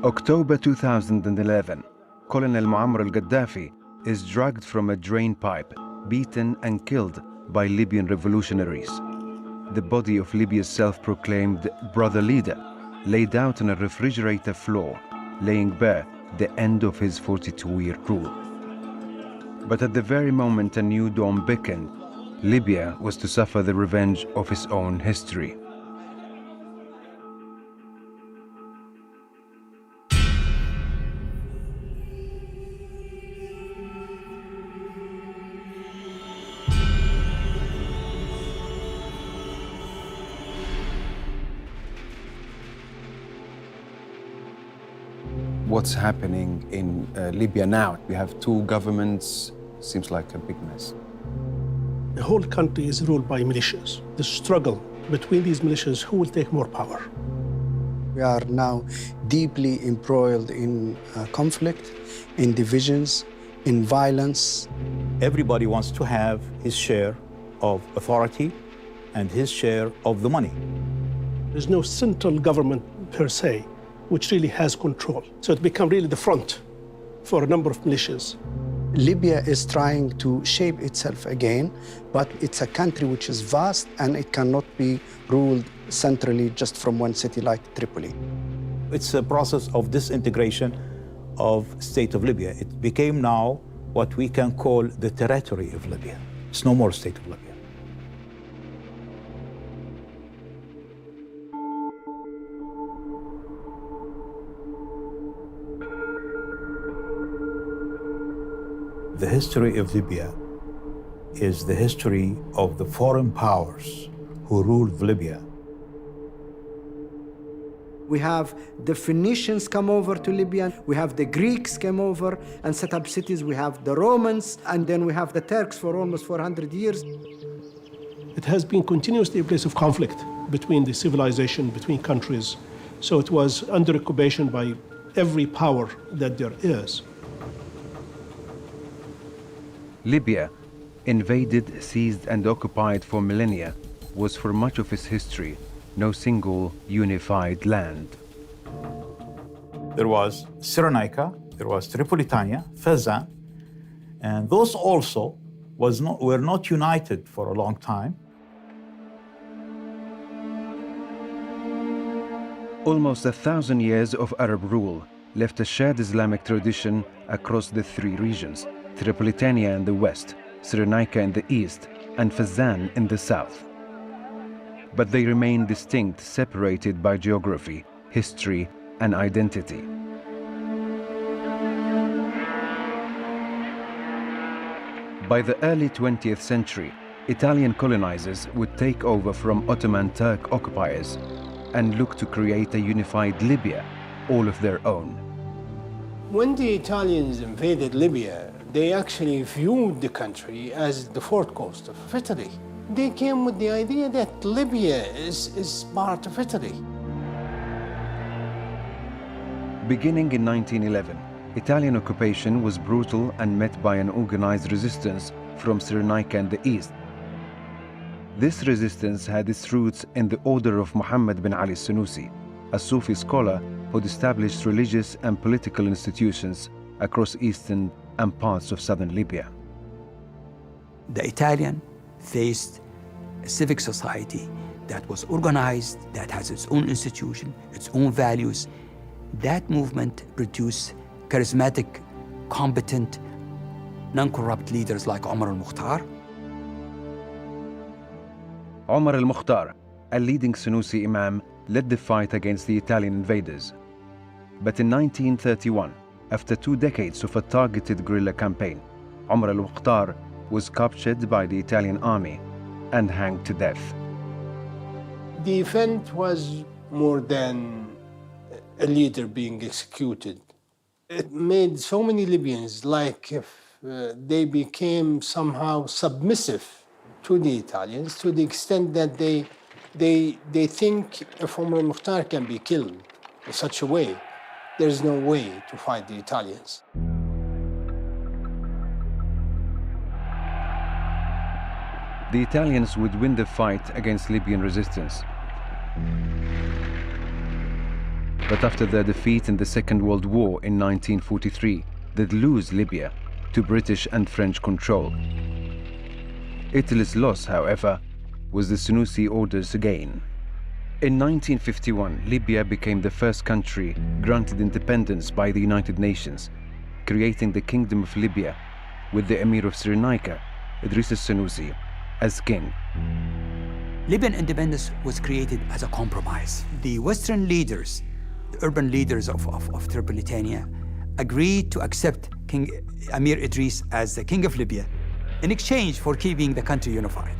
October 2011, Colonel Muammar al-Gaddafi is dragged from a drain pipe, beaten and killed by Libyan revolutionaries. The body of Libya's self-proclaimed brother leader laid out on a refrigerator floor, laying bare the end of his 42-year rule. But at the very moment a new dawn beckoned, Libya was to suffer the revenge of its own history. What's happening in Libya now? We have two governments, seems like a big mess. The whole country is ruled by militias. The struggle between these militias, who will take more power? We are now deeply embroiled in conflict, in divisions, in violence. Everybody wants to have his share of authority and his share of the money. There's no central government per se, which really has control. So it became really the front for a number of militias. Libya is trying to shape itself again, but it's a country which is vast and it cannot be ruled centrally just from one city like Tripoli. It's a process of disintegration of state of Libya. It became now what we can call the territory of Libya. It's no more state of Libya. The history of Libya is the history of the foreign powers who ruled Libya. We have the Phoenicians come over to Libya, we have the Greeks come over and set up cities, we have the Romans, and then we have the Turks for almost 400 years. It has been continuously a place of conflict between the civilization, between countries. So it was under occupation by every power that there is. Libya, invaded, seized and occupied for millennia, was for much of its history no single unified land. There was Cyrenaica, there was Tripolitania, Fezzan, and those also were not united for a long time. Almost 1,000 years of Arab rule left a shared Islamic tradition across the three regions: Tripolitania in the west, Cyrenaica in the east, and Fezzan in the south. But they remain distinct, separated by geography, history, and identity. By the early 20th century, Italian colonizers would take over from Ottoman Turk occupiers and look to create a unified Libya, all of their own. When the Italians invaded Libya, they actually viewed the country as the fourth coast of Italy. They came with the idea that Libya is part of Italy. Beginning in 1911, Italian occupation was brutal and met by an organized resistance from Cyrenaica in the east. This resistance had its roots in the order of Muhammad bin Ali Sanusi, a Sufi scholar who established religious and political institutions across eastern and parts of southern Libya. The Italian faced a civic society that was organized, that has its own institution, its own values. That movement produced charismatic, competent, non-corrupt leaders like Omar al-Mukhtar. Omar al-Mukhtar, a leading Sanusi imam, led the fight against the Italian invaders. But in 1931, after 2 decades of a targeted guerrilla campaign, Omar al-Mukhtar was captured by the Italian army and hanged to death. The event was more than a leader being executed. It made so many Libyans like if they became somehow submissive to the Italians, to the extent that they think if Omar al-Mukhtar can be killed in such a way, there's no way to fight the Italians. The Italians would win the fight against Libyan resistance. but after their defeat in the Second World War in 1943, they'd lose Libya to British and French control. Italy's loss, however, was the Senussi orders gain. In 1951, Libya became the first country granted independence by the United Nations, creating the Kingdom of Libya with the Emir of Cyrenaica, Idris al-Senussi, as king. Libyan independence was created as a compromise. The Western leaders, the urban leaders of Tripolitania, agreed to accept King Emir Idris as the king of Libya in exchange for keeping the country unified.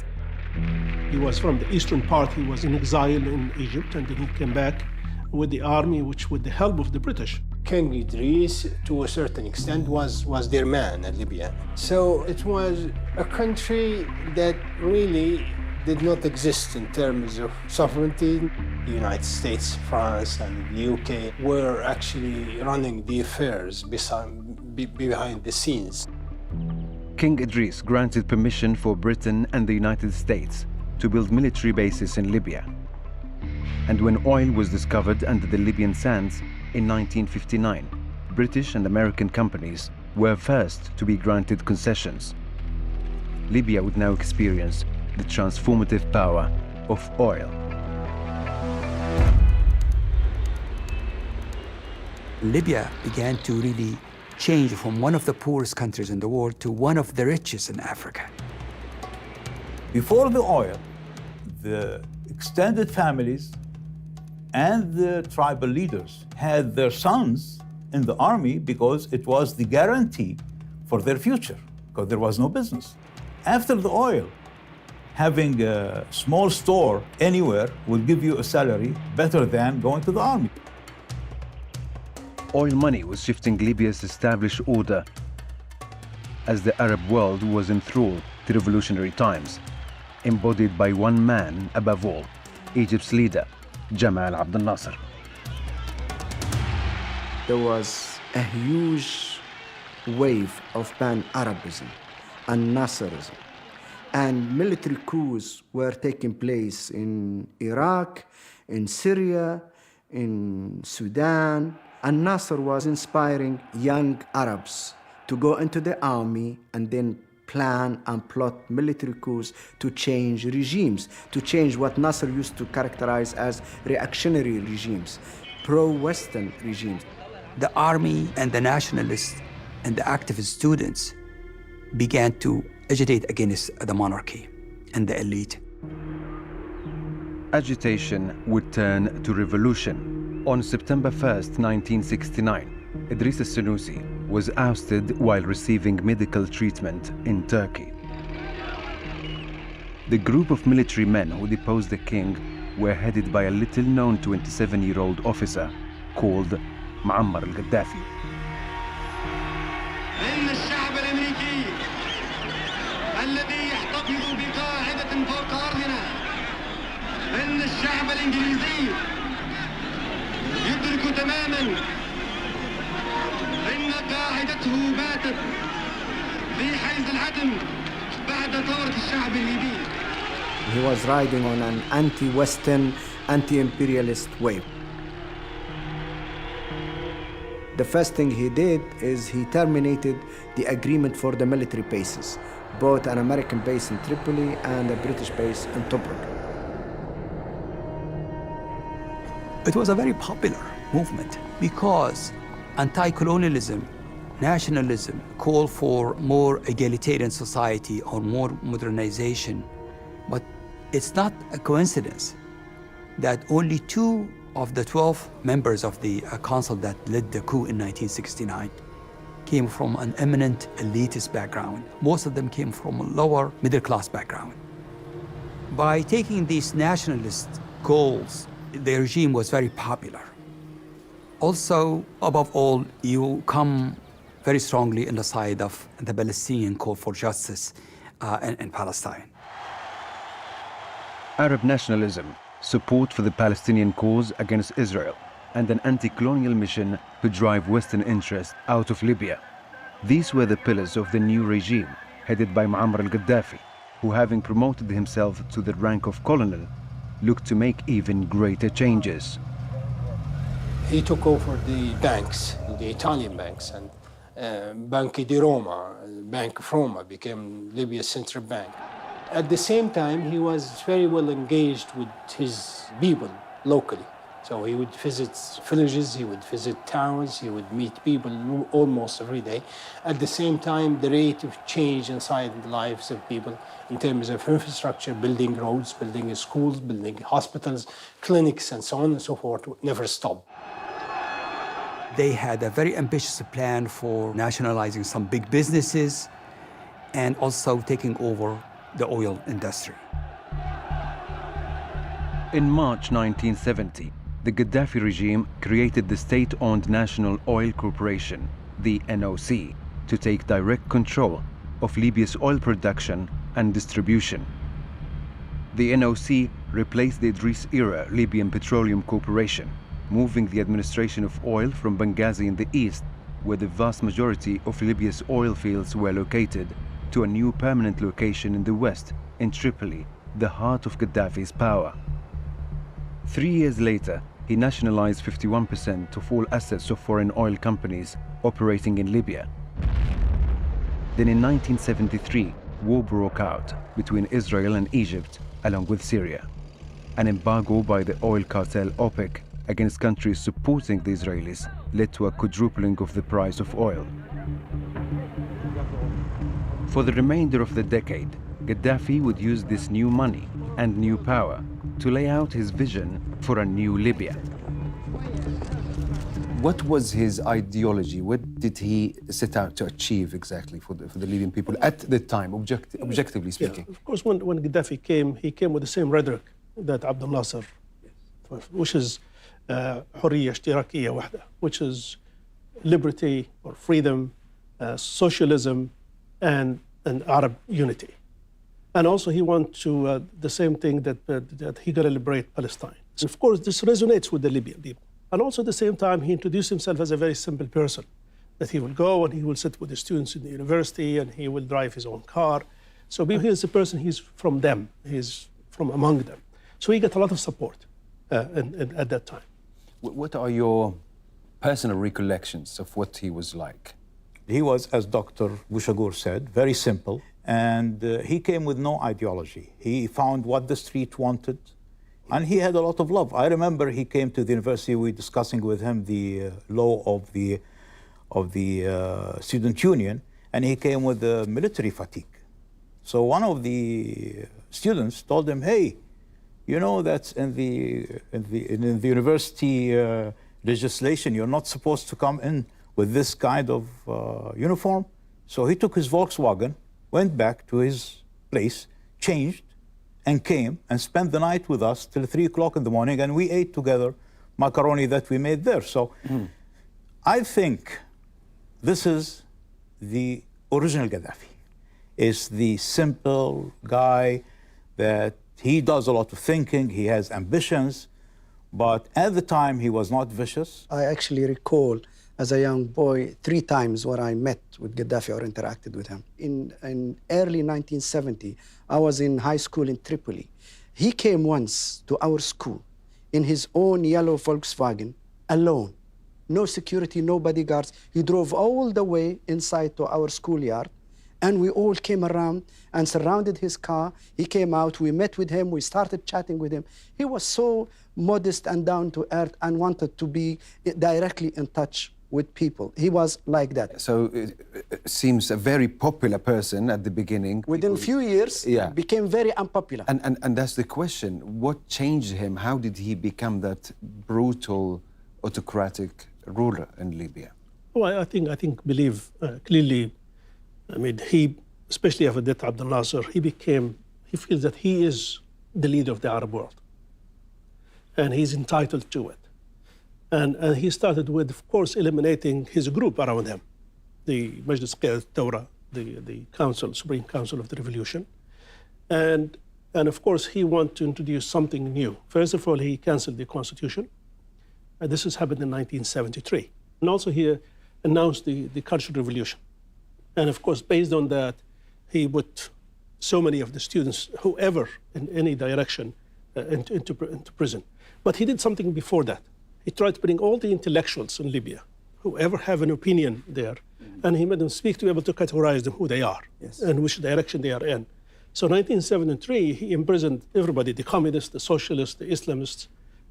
He was from the eastern part. He was in exile in Egypt, and then he came back with the army, which with the help of the British. King Idris, to a certain extent, was their man in Libya. So it was a country that really did not exist in terms of sovereignty. The United States, France, and the UK were actually running the affairs behind the scenes. King Idris granted permission for Britain and the United States to build military bases in Libya. And when oil was discovered under the Libyan sands in 1959, British and American companies were first to be granted concessions. Libya would now experience the transformative power of oil. Libya began to really change from one of the poorest countries in the world to one of the richest in Africa. Before the oil, the extended families and the tribal leaders had their sons in the army because it was the guarantee for their future, because there was no business. After the oil, having a small store anywhere will give you a salary better than going to the army. Oil money was shifting Libya's established order as the Arab world was enthralled to revolutionary times, embodied by one man above all, Egypt's leader, Gamal Abdel Nasser. There was a huge wave of pan-Arabism and Nasserism, and military coups were taking place in Iraq, in Syria, in Sudan, and Nasser was inspiring young Arabs to go into the army and then plan and plot military coups to change regimes, to change what Nasser used to characterize as reactionary regimes, pro-Western regimes. The army and the nationalists and the activist students began to agitate against the monarchy and the elite. Agitation would turn to revolution. On September 1st, 1969, Idris al-Senussi was ousted while receiving medical treatment in Turkey. The group of military men who deposed the king were headed by a little-known 27-year-old officer called Muammar al-Gaddafi. He was riding on an anti-Western, anti-imperialist wave. The first thing he did is he terminated the agreement for the military bases, both an American base in Tripoli and a British base in Tobruk. It was a very popular movement because anti-colonialism, nationalism called for more egalitarian society or more modernization. But it's not a coincidence that only 2 of the 12 members of the council that led the coup in 1969 came from an eminent elitist background. Most of them came from a lower middle-class background. By taking these nationalist goals, the regime was very popular. Also, above all, you come very strongly on the side of the Palestinian call for justice in Palestine. Arab nationalism, support for the Palestinian cause against Israel, and an anti-colonial mission to drive Western interests out of Libya. These were the pillars of the new regime, headed by Muammar al-Gaddafi, who, having promoted himself to the rank of colonel, looked to make even greater changes. He took over the banks, the Italian banks, and Banca di Roma, Bank of Roma, became Libya's central bank. At the same time, he was very well engaged with his people locally. So he would visit villages, he would visit towns, he would meet people almost every day. At the same time, the rate of change inside the lives of people in terms of infrastructure, building roads, building schools, building hospitals, clinics, and so on and so forth, never stopped. They had a very ambitious plan for nationalizing some big businesses and also taking over the oil industry. In March 1970, the Gaddafi regime created the state-owned National Oil Corporation, the NOC, to take direct control of Libya's oil production and distribution. The NOC replaced the Idris-era Libyan Petroleum Corporation, moving the administration of oil from Benghazi in the east, where the vast majority of Libya's oil fields were located, to a new permanent location in the west, in Tripoli, the heart of Gaddafi's power. 3 years later, he nationalized 51% of all assets of foreign oil companies operating in Libya. Then in 1973, war broke out between Israel and Egypt, along with Syria. An embargo by the oil cartel OPEC against countries supporting the Israelis led to a quadrupling of the price of oil. For the remainder of the decade, Gaddafi would use this new money and new power to lay out his vision for a new Libya. What was his ideology? What did he set out to achieve exactly for the Libyan people at the time, objectively speaking? Yeah, of course, when Gaddafi came, he came with the same rhetoric that Abdel Nasser, which is حرية اشتراكية واحدة, which is liberty or freedom, socialism, and Arab unity. And also he wants to, the same thing that he got to liberate Palestine. So of course, this resonates with the Libyan people. And also at the same time, he introduced himself as a very simple person, that he will go and he will sit with the students in the university and he will drive his own car. So he is a person, he's from them, he's from among them. So he got a lot of support at that time. What are your personal recollections of what he was like? He was, as Dr. Bouchagour said, very simple. And he came with no ideology. He found what the street wanted, and he had a lot of love. I remember he came to the university, we were discussing with him the law of the student union, and he came with the military fatigue. So one of the students told him, hey, you know that's in the university legislation, you're not supposed to come in with this kind of uniform. So he took his Volkswagen, went back to his place, changed, and came and spent the night with us till 3 o'clock in the morning, and we ate together macaroni that we made there. So I think this is the original Gaddafi. It's the simple guy that he does a lot of thinking, he has ambitions, but at the time he was not vicious. I actually recall as a young boy 3 times where I met with Gaddafi or interacted with him. In early 1970, I was in high school in Tripoli. He came once to our school in his own yellow Volkswagen, alone. No security, no bodyguards. He drove all the way inside to our schoolyard, and we all came around and surrounded his car. He came out, we met with him, we started chatting with him. He was so modest and down to earth and wanted to be directly in touch with people. He was like that. So it seems a very popular person at the beginning. Within a few years, became very unpopular. And that's the question. What changed him? How did he become that brutal, autocratic ruler in Libya? Well, I think clearly, I mean, he, especially after the death of Abdel Nasser, he feels that he is the leader of the Arab world. And he's entitled to it. And he started with, of course, eliminating his group around him, the Majlis Qiyadat al-Thawra, the council, Supreme Council of the Revolution. And of course, he wanted to introduce something new. First of all, he canceled the constitution. And this has happened in 1973. And also he announced the Cultural Revolution. And of course, based on that, he put so many of the students, whoever in any direction, into prison. But he did something before that. He tried to bring all the intellectuals in Libya, whoever have an opinion there, and he made them speak to be able to categorize them who they are and which direction they are in. So 1973, he imprisoned everybody, the communists, the socialists, the Islamists,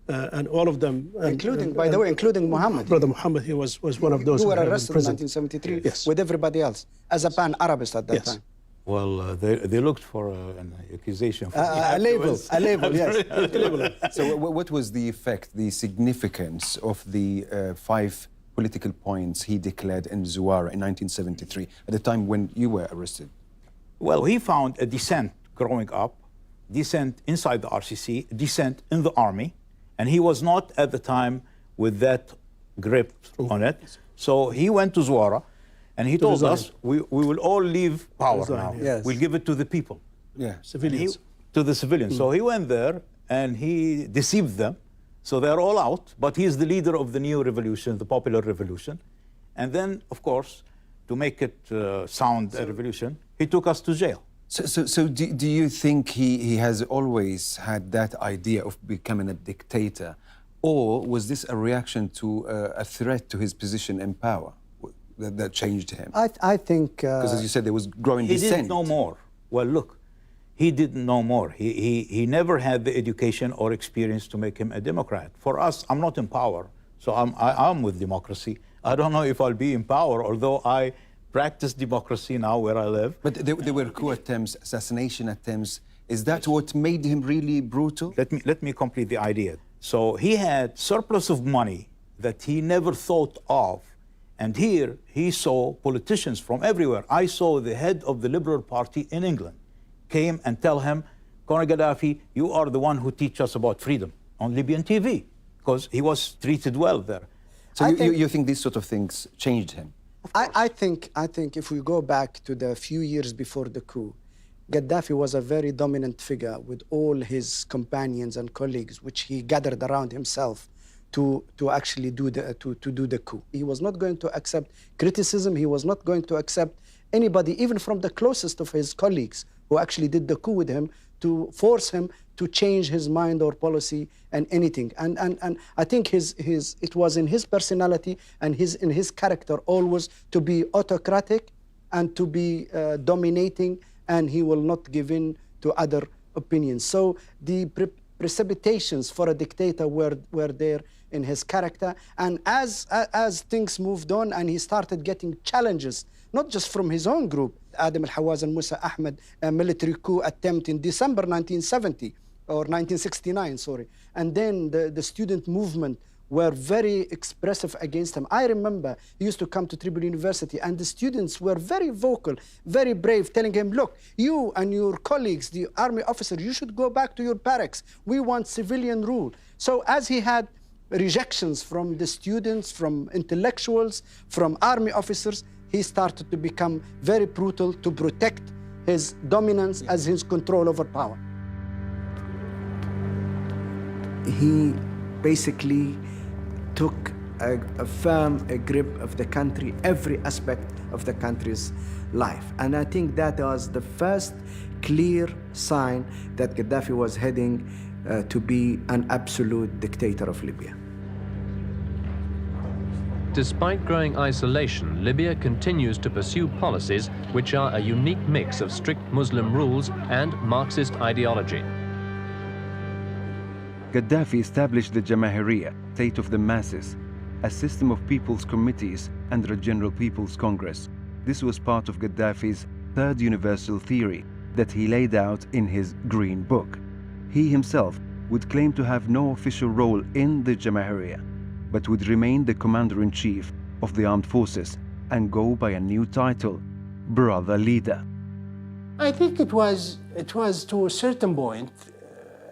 and all of them. Including, by the way, including Muhammad. Brother Muhammad, he was one of those who were were arrested in 1973 yes. with everybody else as a pan-Arabist at that time. Well, they looked for an accusation. A label, yes. So what was the effect, the significance of the 5 political points he declared in Zuwara in 1973, at the time when you were arrested? Well, he found a dissent growing up, dissent inside the RCC, dissent in the army, and he was not at the time with that grip on it. So he went to Zuwara, and he told us, we will all leave power now. Yes. We'll give it to the people. Yeah. Civilians. To the civilians. So he went there, and he deceived them. So they're all out, but he's the leader of the new revolution, the popular revolution. And then, of course, to make it sound a revolution, he took us to jail. So do you think he has always had that idea of becoming a dictator? Or was this a reaction to a threat to his position in power that changed him? I think... Because as you said, there was growing dissent. He didn't know more. Well, look, he didn't know more. He never had the education or experience to make him a Democrat. For us, I'm not in power, so I'm with democracy. I don't know if I'll be in power, although I practice democracy now where I live. But there were coup attempts, assassination attempts. Is that what made him really brutal? Let me complete the idea. So he had surplus of money that he never thought of. And here he saw politicians from everywhere. I saw the head of the Liberal Party in England came and tell him, Colonel Gaddafi, you are the one who teach us about freedom on Libyan TV, because he was treated well there. So you think these sort of things changed him? I think if we go back to the few years before the coup, Gaddafi was a very dominant figure with all his companions and colleagues, which he gathered around himself to actually do the coup. He was not going to accept criticism. He was not going to accept anybody, even from the closest of his colleagues, who actually did the coup with him, to force him to change his mind or policy and anything. And I think it was in his personality and in his character always to be autocratic and to be dominating, and he will not give in to other opinions. So the precipitations for a dictator were there in his character. And as things moved on and he started getting challenges, not just from his own group, Adam al-Hawaz and Musa Ahmed, a military coup attempt in December 1970, or 1969, sorry. And then the student movement were very expressive against him. I remember he used to come to Tribune University, and the students were very vocal, very brave, telling him, look, you and your colleagues, the army officers, you should go back to your barracks. We want civilian rule. So as he had rejections from the students, from intellectuals, from army officers, he started to become very brutal to protect his dominance as his control over power. He basically took a firm grip of the country, every aspect of the country's life. And I think that was the first clear sign that Gaddafi was heading to be an absolute dictator of Libya. Despite growing isolation, Libya continues to pursue policies which are a unique mix of strict Muslim rules and Marxist ideology. Gaddafi established the Jamahiriya, state of the masses, a system of people's committees under a general people's congress. This was part of Gaddafi's third universal theory that he laid out in his Green Book. He himself would claim to have no official role in the Jamahiriya, but would remain the commander-in-chief of the armed forces and go by a new title, Brother Leader. I think it was to a certain point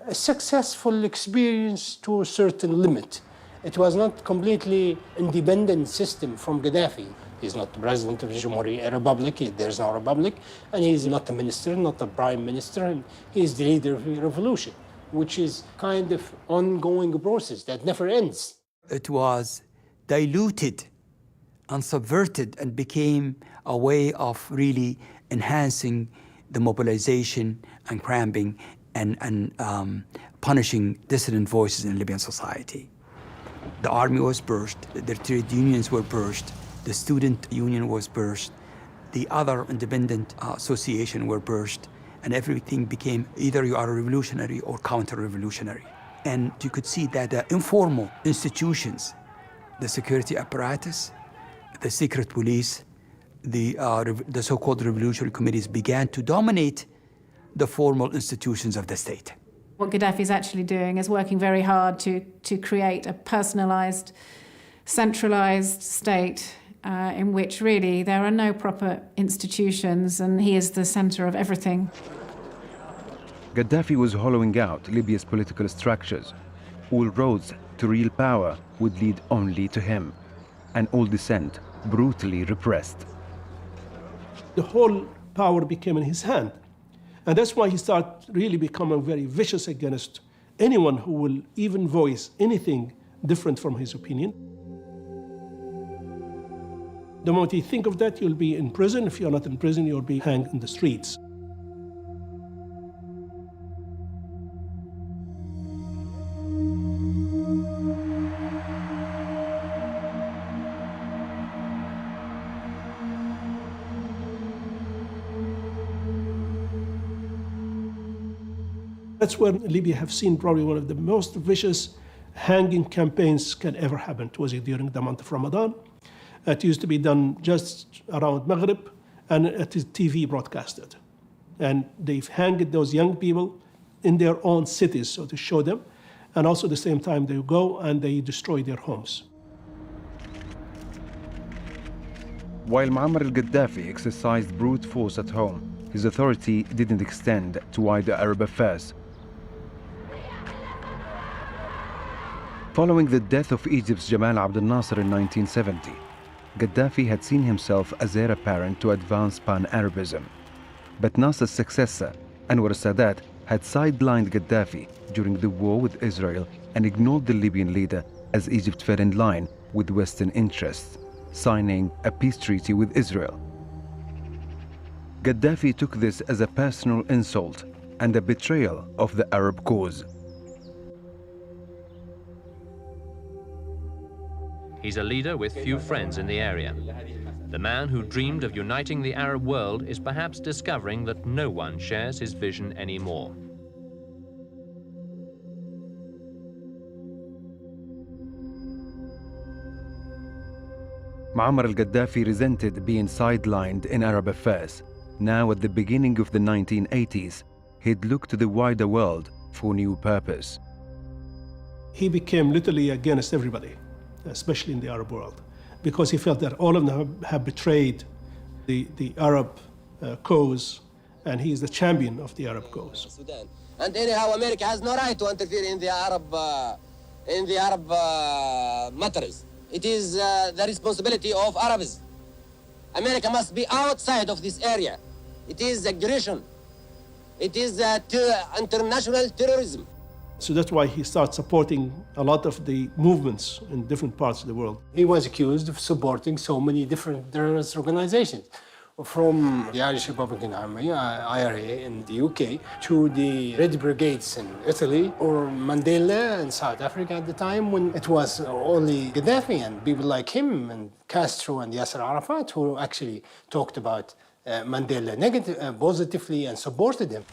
a successful experience to a certain limit. It was not completely independent system from Gaddafi. He's not the president of a republic, there's no republic, and he's not a minister, not a prime minister, and he's the leader of the revolution, which is kind of ongoing process that never ends. It was diluted and subverted and became a way of really enhancing the mobilization and cramping and punishing dissident voices in Libyan society. The army was purged, the trade unions were purged, the student union was purged, the other independent association were purged, and everything became either you are a revolutionary or counter-revolutionary. And you could see that the informal institutions, the security apparatus, the secret police, the so-called revolutionary committees began to dominate the formal institutions of the state. What Gaddafi is actually doing is working very hard to create a personalized, centralized state in which really there are no proper institutions and he is the center of everything. Gaddafi was hollowing out Libya's political structures. All roads to real power would lead only to him, and all dissent brutally repressed. The whole power became in his hand. And that's why he started really becoming very vicious against anyone who will even voice anything different from his opinion. The moment you think of that, you'll be in prison. If you're not in prison, you'll be hanged in the streets. That's where Libya have seen probably one of the most vicious hanging campaigns can ever happen. It was during the month of Ramadan. It used to be done just around Maghrib, and it is TV broadcasted. And they've hanged those young people in their own cities, so to show them. And also at the same time, they go and they destroy their homes. While Muammar al-Gaddafi exercised brute force at home, his authority didn't extend to wider Arab affairs. Following the death of Egypt's Jamal Abdel Nasser in 1970, Gaddafi had seen himself as heir apparent to advance pan-Arabism. But Nasser's successor, Anwar Sadat, had sidelined Gaddafi during the war with Israel and ignored the Libyan leader as Egypt fell in line with Western interests, signing a peace treaty with Israel. Gaddafi took this as a personal insult and a betrayal of the Arab cause. He's a leader with few friends in the area. The man who dreamed of uniting the Arab world is perhaps discovering that no one shares his vision anymore. Muammar al-Gaddafi resented being sidelined in Arab affairs. Now, at the beginning of the 1980s, he'd looked to the wider world for new purpose. He became literally against everybody, especially in the Arab world, because he felt that all of them have betrayed the Arab cause, and he is the champion of the Arab cause. And anyhow, America has no right to interfere in the Arab matters. It is the responsibility of Arabs. America must be outside of this area. It is aggression. It is international terrorism. So that's why he started supporting a lot of the movements in different parts of the world. He was accused of supporting so many different terrorist organizations, from the Irish Republican Army, IRA, in the UK, to the Red Brigades in Italy, or Mandela in South Africa at the time, when it was only Gaddafi and people like him and Castro and Yasser Arafat who actually talked about Mandela positively and supported him.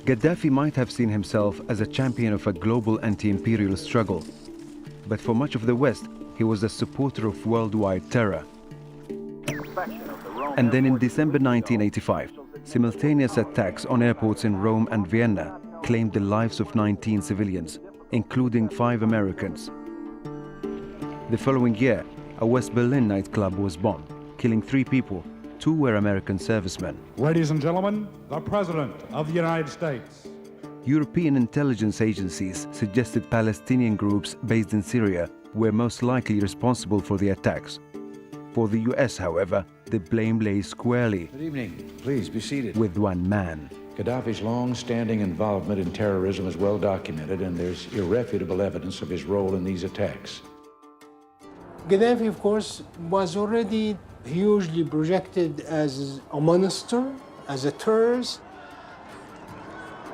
Gaddafi might have seen himself as a champion of a global anti-imperial struggle, but for much of the West, he was a supporter of worldwide terror. And then in December 1985, simultaneous attacks on airports in Rome and Vienna claimed the lives of 19 civilians, including 5 Americans. The following year, a West Berlin nightclub was bombed, killing 3 people. 2 were American servicemen. Ladies and gentlemen, the President of the United States. European intelligence agencies suggested Palestinian groups based in Syria were most likely responsible for the attacks. For the US, however, the blame lay squarely Good evening. Please be seated. with one man. Gaddafi's long-standing involvement in terrorism is well documented, and there's irrefutable evidence of his role in these attacks. Gaddafi, of course, was already hugely projected as a monster, as a terrorist.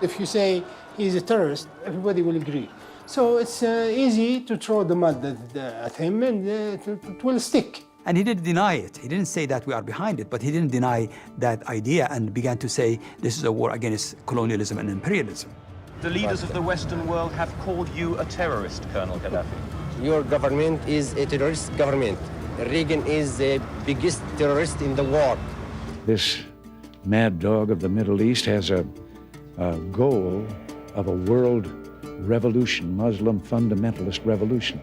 If you say he's a terrorist, everybody will agree. So it's easy to throw the mud at him, and it will stick. And he didn't deny it. He didn't say that we are behind it, but he didn't deny that idea and began to say this is a war against colonialism and imperialism. The leaders of the Western world have called you a terrorist, Colonel Gaddafi. Your government is a terrorist government. Reagan is the biggest terrorist in the world. This mad dog of the Middle East has a goal of a world revolution, Muslim fundamentalist revolution.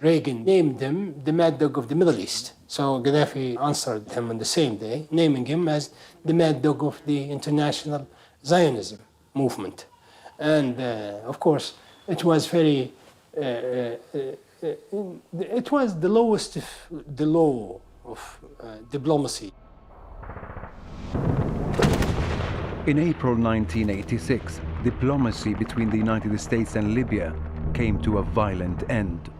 Reagan named him the mad dog of the Middle East. So Gaddafi answered him on the same day, naming him as the mad dog of the international Zionism movement. And of course, it was very, it was the lowest of the low of diplomacy. In April 1986, diplomacy between the United States and Libya came to a violent end.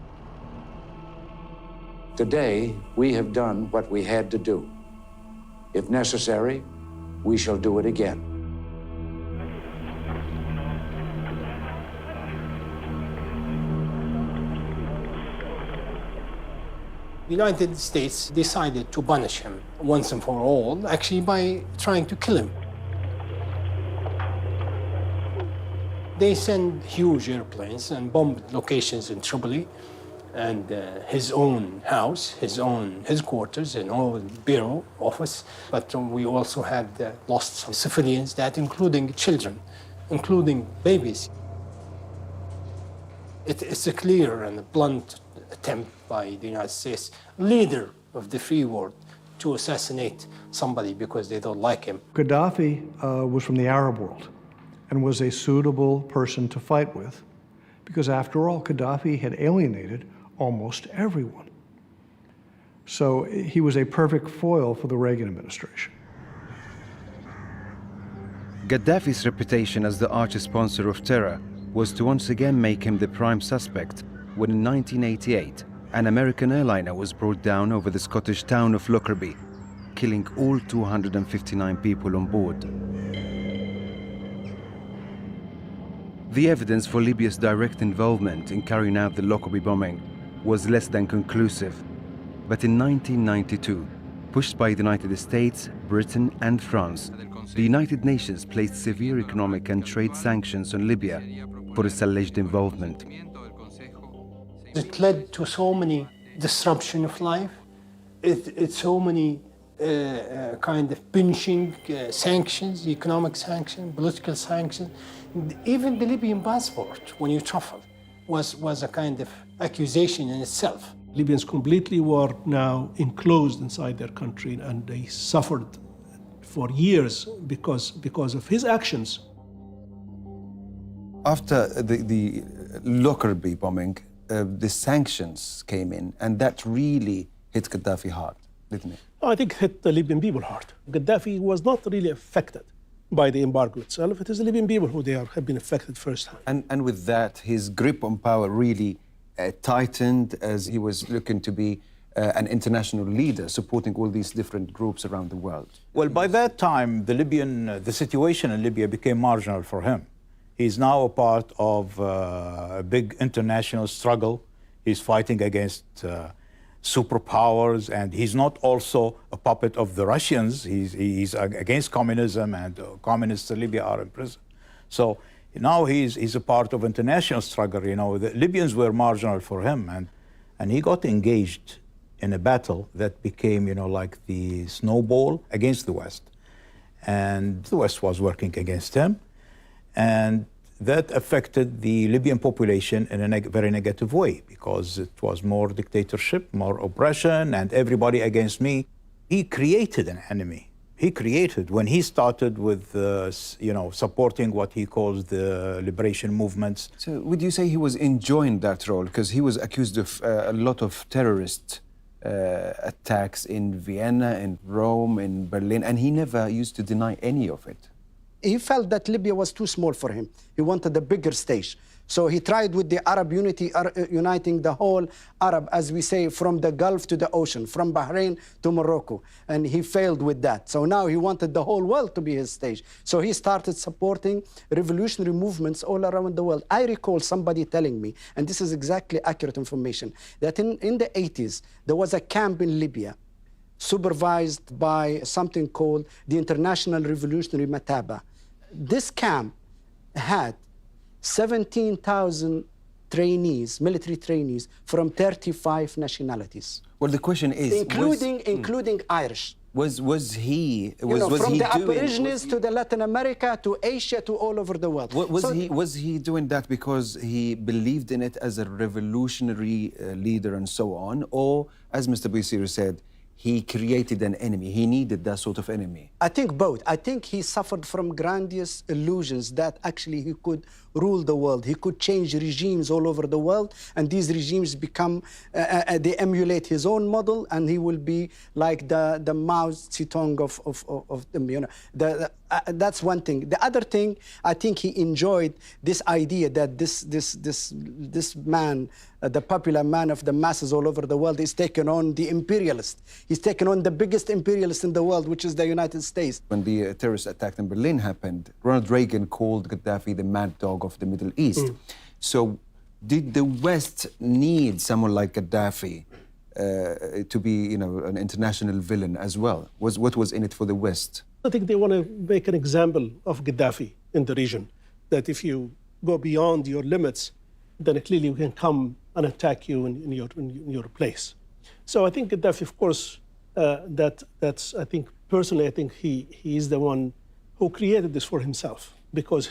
Today, we have done what we had to do. If necessary, we shall do it again. The United States decided to punish him once and for all, actually by trying to kill him. They sent huge airplanes and bombed locations in Tripoli and his own house, his own headquarters, and all bureau office. But we also had lost some civilians, that including children, including babies. It's a clear and a blunt attempt by the United States, leader of the free world, to assassinate somebody because they don't like him. Gaddafi was from the Arab world and was a suitable person to fight with because, after all, Gaddafi had alienated almost everyone. So he was a perfect foil for the Reagan administration. Gaddafi's reputation as the arch sponsor of terror was to once again make him the prime suspect when in 1988 an American airliner was brought down over the Scottish town of Lockerbie, killing all 259 people on board. The evidence for Libya's direct involvement in carrying out the Lockerbie bombing was less than conclusive. But in 1992, pushed by the United States, Britain and France, the United Nations placed severe economic and trade sanctions on Libya for its alleged involvement. It led to so many disruption of life, so many kind of pinching sanctions, economic sanctions, political sanctions. Even the Libyan passport, when you travel, was a kind of accusation in itself. Libyans completely were now enclosed inside their country, and they suffered for years because of his actions. After the Lockerbie bombing, the sanctions came in, and that really hit Gaddafi hard, didn't it? I think it hit the Libyan people hard. Gaddafi was not really affected by the embargo itself. It is the Libyan people who have been affected firsthand. And with that, his grip on power really tightened as he was looking to be an international leader, supporting all these different groups around the world. Well, by that time, the situation in Libya became marginal for him. He's now a part of a big international struggle. He's fighting against superpowers, and he's not also a puppet of the Russians. He's against communism, and communists in Libya are in prison. So now he's a part of international struggle. You know, the Libyans were marginal for him, and he got engaged in a battle that became, you know, like the snowball against the West. And the West was working against him. And that affected the Libyan population in a very negative way, because it was more dictatorship, more oppression, and everybody against me. He created an enemy. He created, when he started with, supporting what he calls the liberation movements. So would you say he was enjoying that role? Because he was accused of a lot of terrorist attacks in Vienna, in Rome, in Berlin, and he never used to deny any of it. He felt that Libya was too small for him. He wanted a bigger stage. So he tried with the Arab unity, uniting the whole Arab, as we say, from the Gulf to the ocean, from Bahrain to Morocco. And he failed with that. So now he wanted the whole world to be his stage. So he started supporting revolutionary movements all around the world. I recall somebody telling me, and this is exactly accurate information, that in the 80s, there was a camp in Libya supervised by something called the International Revolutionary Mataba. This camp had 17,000 trainees, military trainees, from 35 nationalities. Well, the question is, including Irish. Was he from the doing, Aborigines to the Latin America to Asia to all over the world. Was he doing that because he believed in it as a revolutionary leader and so on, or as Mr. Bousiri said, he created an enemy? He needed that sort of enemy. I think both. I think he suffered from grandiose illusions that actually he could rule the world. He could change regimes all over the world, and these regimes become, they emulate his own model, and he will be like the Mao Zedong of them, you know. That's one thing. The other thing, I think he enjoyed this idea that this man, the popular man of the masses all over the world, is taking on the imperialist. He's taken on the biggest imperialist in the world, which is the United States. When the terrorist attack in Berlin happened, Ronald Reagan called Gaddafi the mad dog of the Middle East. So did the West need someone like Gaddafi to be, you know, an international villain as well? What was in it for the West? I think they want to make an example of Gaddafi in the region, that if you go beyond your limits, then clearly we can come and attack you in your place. So I think Gaddafi, of course, that's, I think, personally, I think he is the one who created this for himself, because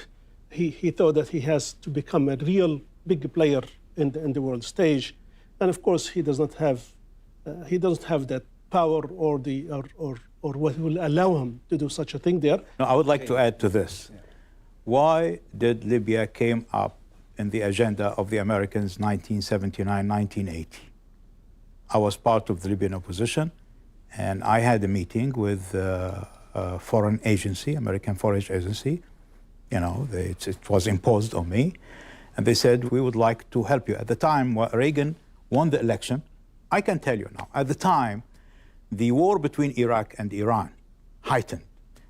he thought that he has to become a real big player in the world stage. And of course, he doesn't have that power or what will allow him to do such a thing there. No, I would like to add to this. Why did Libya came up in the agenda of the Americans 1979, 1980? I was part of the Libyan opposition, and I had a meeting with a foreign agency, American Foreign Agency. You know, it was imposed on me, and they said, we would like to help you. At the time, Reagan won the election. I can tell you now, at the time, the war between Iraq and Iran heightened,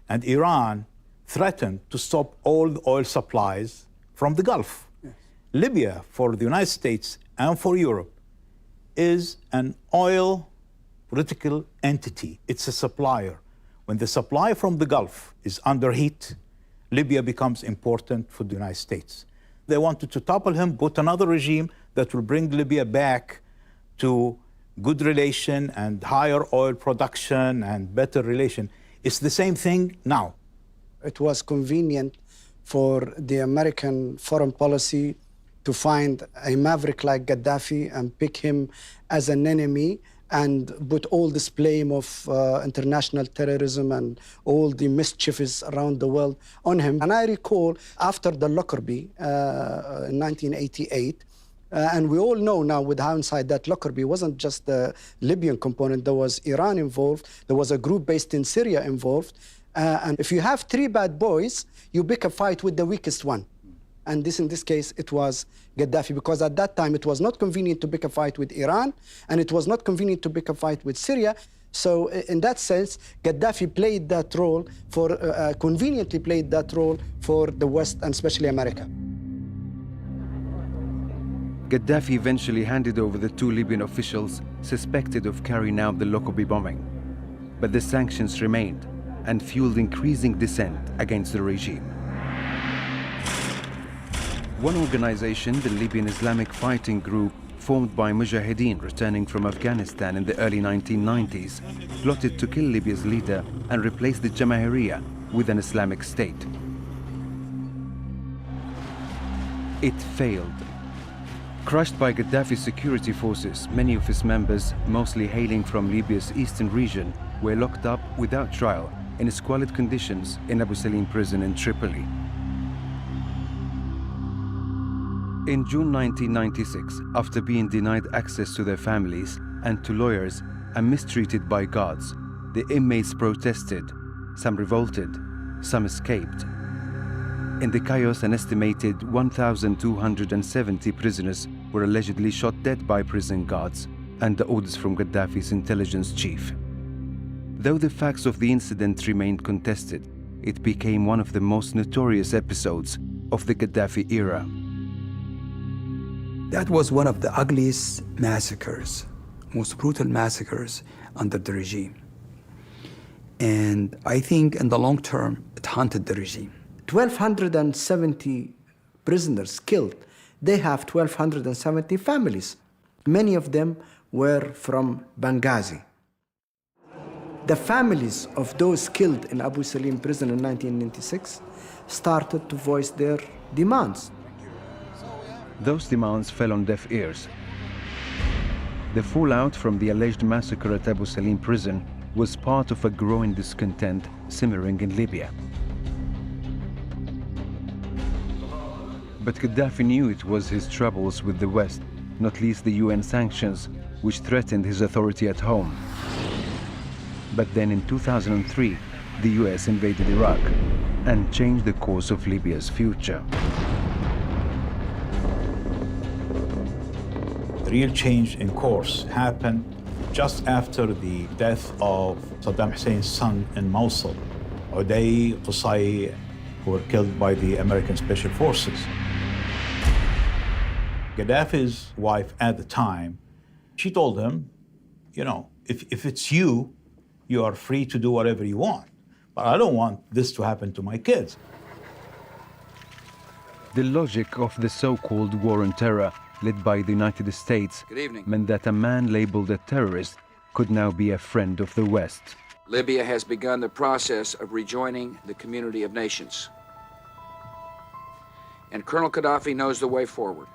and Iran threatened to stop all the oil supplies from the Gulf. Yes. Libya, for the United States and for Europe, is an oil political entity. It's a supplier. When the supply from the Gulf is under heat, Libya becomes important for the United States. They wanted to topple him, put another regime that will bring Libya back to good relation and higher oil production and better relation. It's the same thing now. It was convenient for the American foreign policy to find a maverick like Gaddafi and pick him as an enemy and put all this blame of international terrorism and all the mischiefs around the world on him. And I recall after the Lockerbie in 1988, and we all know now with hindsight that Lockerbie wasn't just the Libyan component. There was Iran involved. There was a group based in Syria involved. And if you have three bad boys, you pick a fight with the weakest one. And in this case, it was Gaddafi, because at that time, it was not convenient to pick a fight with Iran, and it was not convenient to pick a fight with Syria. So in that sense, Gaddafi played that role conveniently played that role for the West, and especially America. Gaddafi eventually handed over the two Libyan officials suspected of carrying out the Lockerbie bombing. But the sanctions remained and fueled increasing dissent against the regime. One organization, the Libyan Islamic Fighting Group, formed by Mujahideen returning from Afghanistan in the early 1990s, plotted to kill Libya's leader and replace the Jamahiriya with an Islamic state. It failed. Crushed by Gaddafi's security forces, many of his members, mostly hailing from Libya's eastern region, were locked up without trial in squalid conditions in Abu Salim prison in Tripoli. In June 1996, after being denied access to their families and to lawyers and mistreated by guards, the inmates protested. Some revolted, some escaped. In the chaos, an estimated 1,270 prisoners were allegedly shot dead by prison guards under orders from Gaddafi's intelligence chief. Though the facts of the incident remained contested, it became one of the most notorious episodes of the Gaddafi era. That was one of the ugliest massacres, most brutal massacres under the regime. And I think in the long term, it haunted the regime. 1,270 prisoners killed. They have 1,270 families. Many of them were from Benghazi. The families of those killed in Abu Salim prison in 1996 started to voice their demands. Those demands fell on deaf ears. The fallout from the alleged massacre at Abu Salim prison was part of a growing discontent simmering in Libya. But Gaddafi knew it was his troubles with the West, not least the UN sanctions, which threatened his authority at home. But then in 2003, the US invaded Iraq and changed the course of Libya's future. The real change in course happened just after the death of Saddam Hussein's son in Mosul, Uday Qusay, who were killed by the American Special Forces. Gaddafi's wife at the time, she told him, you know, if it's you, you are free to do whatever you want. But I don't want this to happen to my kids. The logic of the so-called war on terror, led by the United States, meant that a man labeled a terrorist could now be a friend of the West. Libya has begun the process of rejoining the community of nations. And Colonel Gaddafi knows the way forward.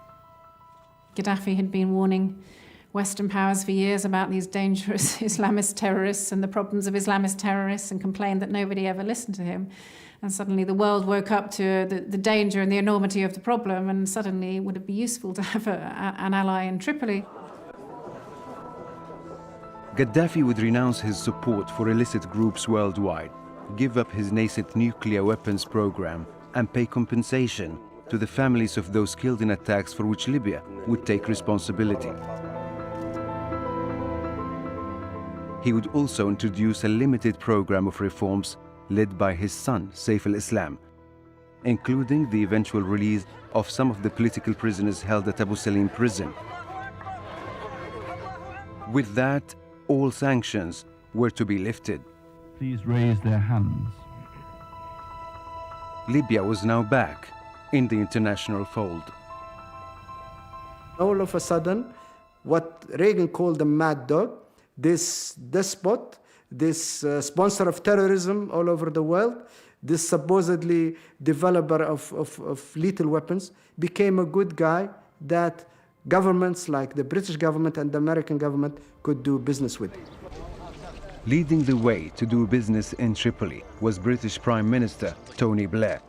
Gaddafi had been warning Western powers for years about these dangerous Islamist terrorists and the problems of Islamist terrorists, and complained that nobody ever listened to him. And suddenly the world woke up to the danger and the enormity of the problem, and suddenly would it be useful to have an ally in Tripoli? Gaddafi would renounce his support for illicit groups worldwide, give up his nascent nuclear weapons program, and pay compensation to the families of those killed in attacks for which Libya would take responsibility. He would also introduce a limited program of reforms led by his son, Saif al-Islam, including the eventual release of some of the political prisoners held at Abu Salim prison. With that, all sanctions were to be lifted. Please raise their hands. Libya was now back in the international fold. All of a sudden, what Reagan called the mad dog, this despot, this sponsor of terrorism all over the world, this supposedly developer of lethal weapons, became a good guy that governments like the British government and the American government could do business with. Leading the way to do business in Tripoli was British Prime Minister Tony Blair.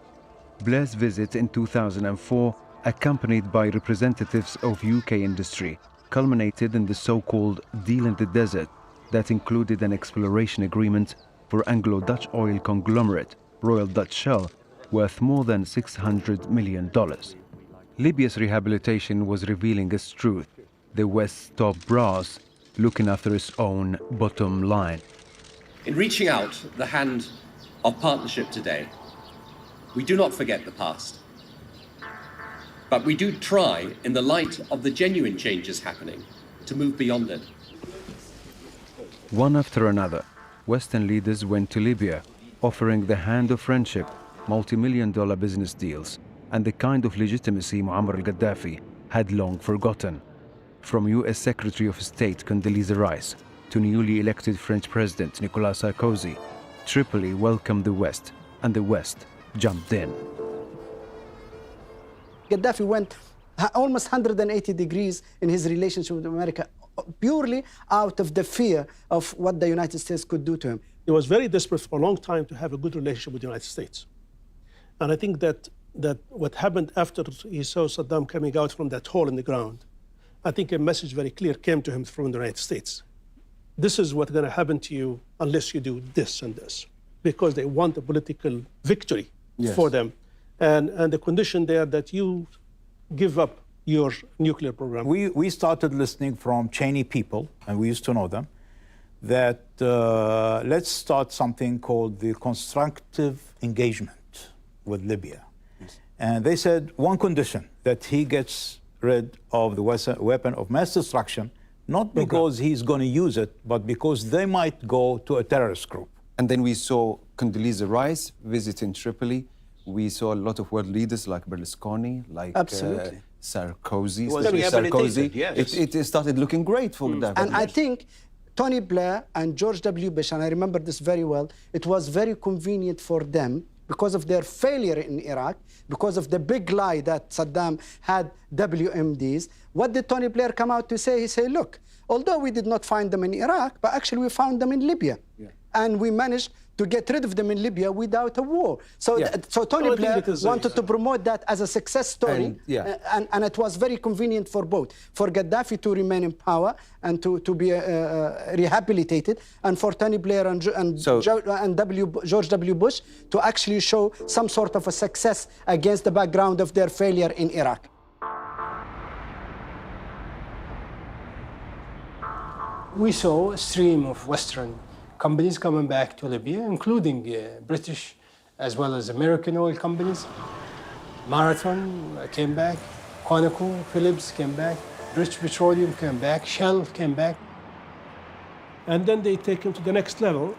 Blair's visit in 2004, accompanied by representatives of UK industry, culminated in the so-called deal in the desert that included an exploration agreement for Anglo-Dutch oil conglomerate Royal Dutch Shell worth more than $600 million. Libya's rehabilitation was revealing its truth, the West's top brass looking after its own bottom line. In reaching out the hand of partnership today, we do not forget the past, but we do try, in the light of the genuine changes happening, to move beyond it. One after another, Western leaders went to Libya, offering the hand of friendship, multi-million-dollar business deals, and the kind of legitimacy Muammar al-Gaddafi had long forgotten. From US Secretary of State Condoleezza Rice to newly elected French President Nicolas Sarkozy, Tripoli welcomed the West, and the West jumped in. Gaddafi went almost 180 degrees in his relationship with America, purely out of the fear of what the United States could do to him. He was very desperate for a long time to have a good relationship with the United States. And I think that what happened after he saw Saddam coming out from that hole in the ground, I think a message very clear came to him from the United States. This is what's going to happen to you unless you do this and this, because they want a political victory for them. and the condition there that you give up your nuclear program. We started listening from Cheney people, and we used to know them, that let's start something called the constructive engagement with Libya. Yes. And they said one condition, that he gets rid of the weapon of mass destruction, not because he's going to use it, but because they might go to a terrorist group. And then we saw Condoleezza Rice visiting Tripoli. We saw a lot of world leaders like Berlusconi, like Sarkozy. Yes. It started looking great for Gaddafi. And I think Tony Blair and George W. Bush, and I remember this very well, it was very convenient for them because of their failure in Iraq, because of the big lie that Saddam had WMDs. What did Tony Blair come out to say? He said, look, although we did not find them in Iraq, but actually we found them in Libya. Yeah. And we managed to get rid of them in Libya without a war. So, so Tony Blair wanted to promote that as a success story, and it was very convenient for both. For Gaddafi to remain in power and to be rehabilitated, and for Tony Blair and George W. Bush to actually show some sort of a success against the background of their failure in Iraq. We saw a stream of Western companies coming back to Libya, including British as well as American oil companies. Marathon came back, Conoco, Phillips came back, British Petroleum came back, Shell came back. And then they take him to the next level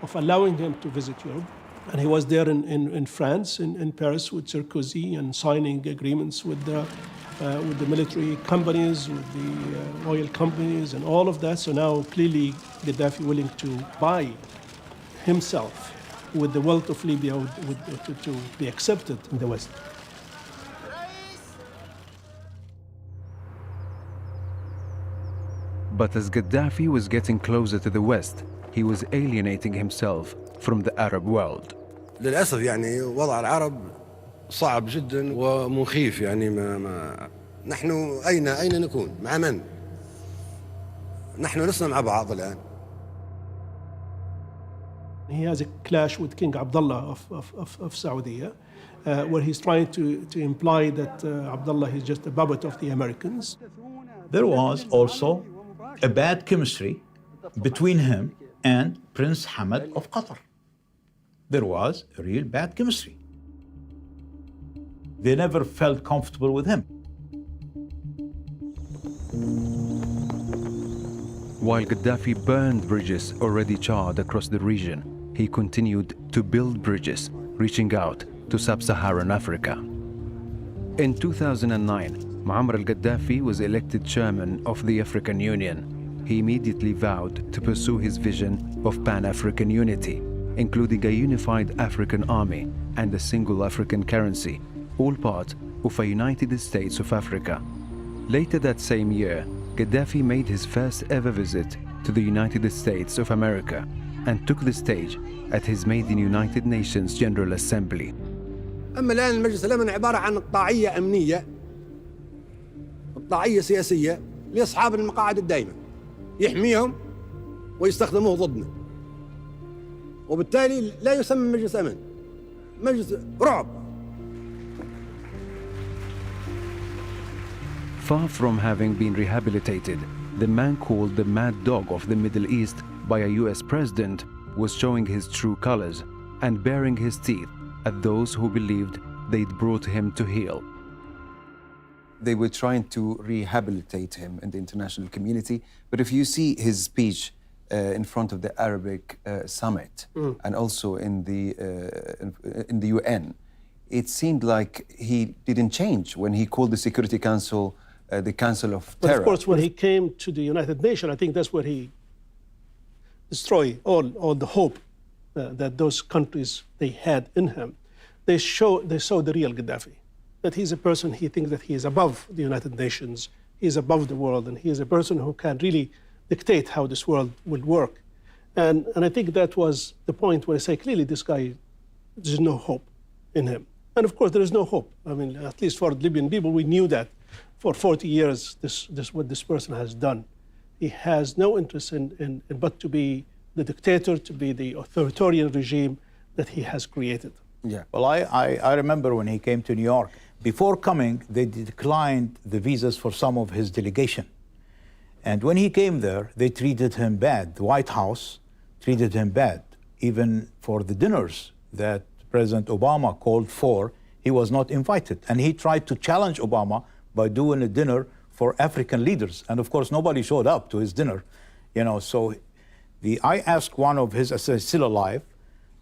of allowing him to visit Europe. And he was there in France, in Paris with Sarkozy, and signing agreements with the military companies, with the oil companies, and all of that. So now clearly Gaddafi willing to buy himself with the wealth of Libya to be accepted in the West. But as Gaddafi was getting closer to the West, he was alienating himself from the Arab world. للأسف يعني وضع العرب صعب جدا ومخيف يعني نحن أين نكون؟ مع من؟ نحن لسنا مع بعض الآن. He has a clash with King Abdullah of Saudi, where he's trying to imply that Abdullah is just a puppet of the Americans. There was also a bad chemistry between him and Prince Hamad of Qatar. There was a real bad chemistry. They never felt comfortable with him. While Gaddafi burned bridges already charred across the region, he continued to build bridges, reaching out to sub-Saharan Africa. In 2009, Muammar al-Gaddafi was elected chairman of the African Union. He immediately vowed to pursue his vision of Pan-African unity, including a unified African army and a single African currency, all part of a United States of Africa. Later that same year, Gaddafi made his first ever visit to the United States of America and took the stage at his maiden United Nations General Assembly. أما الآن المجلس الأمن عبارة عن قطاعية أمنية، قطاعية سياسية لأصحاب المقاعد الدائمة، يحميهم ويستخدموه ضدنا. وبالتالي لا يسمى مجلس أمن، مجلس رعب. Far from having been rehabilitated, the man called the mad dog of the Middle East by a US president was showing his true colors and baring his teeth at those who believed they'd brought him to heel. They were trying to rehabilitate him in the international community, but if you see his speech in front of the Arabic summit and also in the UN, it seemed like he didn't change when he called the Security Council the Council of Terror. But of course, when he came to the United Nations, I think that's where he destroyed all the hope that those countries they had in him. They saw the real Gaddafi, that he's a person, he thinks that he is above the United Nations, he is above the world, and he is a person who can really dictate how this world will work. And I think that was the point where I say, clearly this guy, there's no hope in him. And of course, there is no hope. I mean, at least for the Libyan people, we knew that for 40 years, what this person has done. He has no interest in but to be the dictator, to be the authoritarian regime that he has created. Yeah. Well, I remember when he came to New York. Before coming, they declined the visas for some of his delegation. And when he came there, they treated him bad. The White House treated him bad. Even for the dinners that President Obama called for, he was not invited. And he tried to challenge Obama by doing a dinner for African leaders. And of course, nobody showed up to his dinner. You know, so I asked one of his, still alive,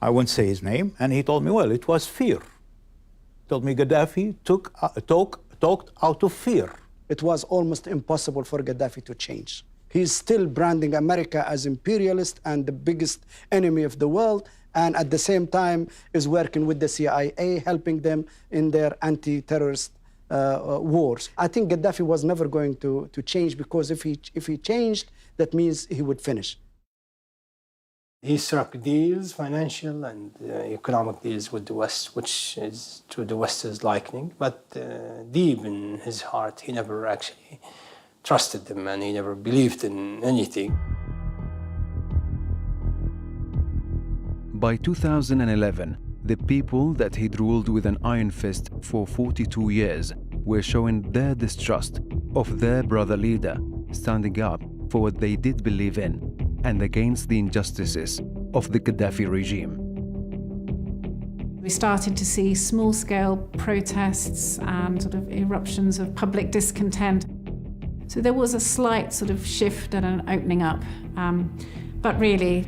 I won't say his name, and he told me, well, it was fear. He told me Gaddafi talked out of fear. It was almost impossible for Gaddafi to change. He's still branding America as imperialist and the biggest enemy of the world, and at the same time is working with the CIA, helping them in their anti-terrorist wars. I think Gaddafi was never going to change, because if he changed, that means he would finish. He struck deals, financial and economic deals with the West, which is to the West's liking. But deep in his heart, he never actually trusted them, and he never believed in anything. By 2011, the people that he'd ruled with an iron fist for 42 years were showing their distrust of their brother leader, standing up for what they did believe in and against the injustices of the Gaddafi regime. We started to see small-scale protests and sort of eruptions of public discontent. So there was a slight sort of shift and an opening up. But really,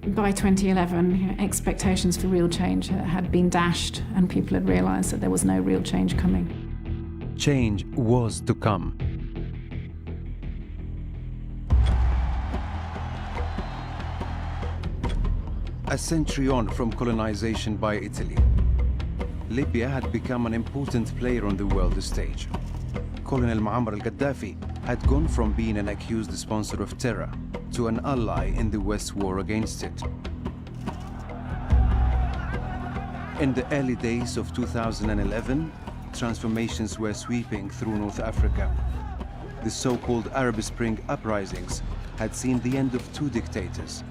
by 2011, expectations for real change had been dashed, and people had realized that there was no real change coming. Change was to come. A century on from colonization by Italy, Libya had become an important player on the world stage. Colonel Muammar al-Gaddafi had gone from being an accused sponsor of terror to an ally in the West's war against it. In the early days of 2011, transformations were sweeping through North Africa. The so-called Arab Spring uprisings had seen the end of two dictators,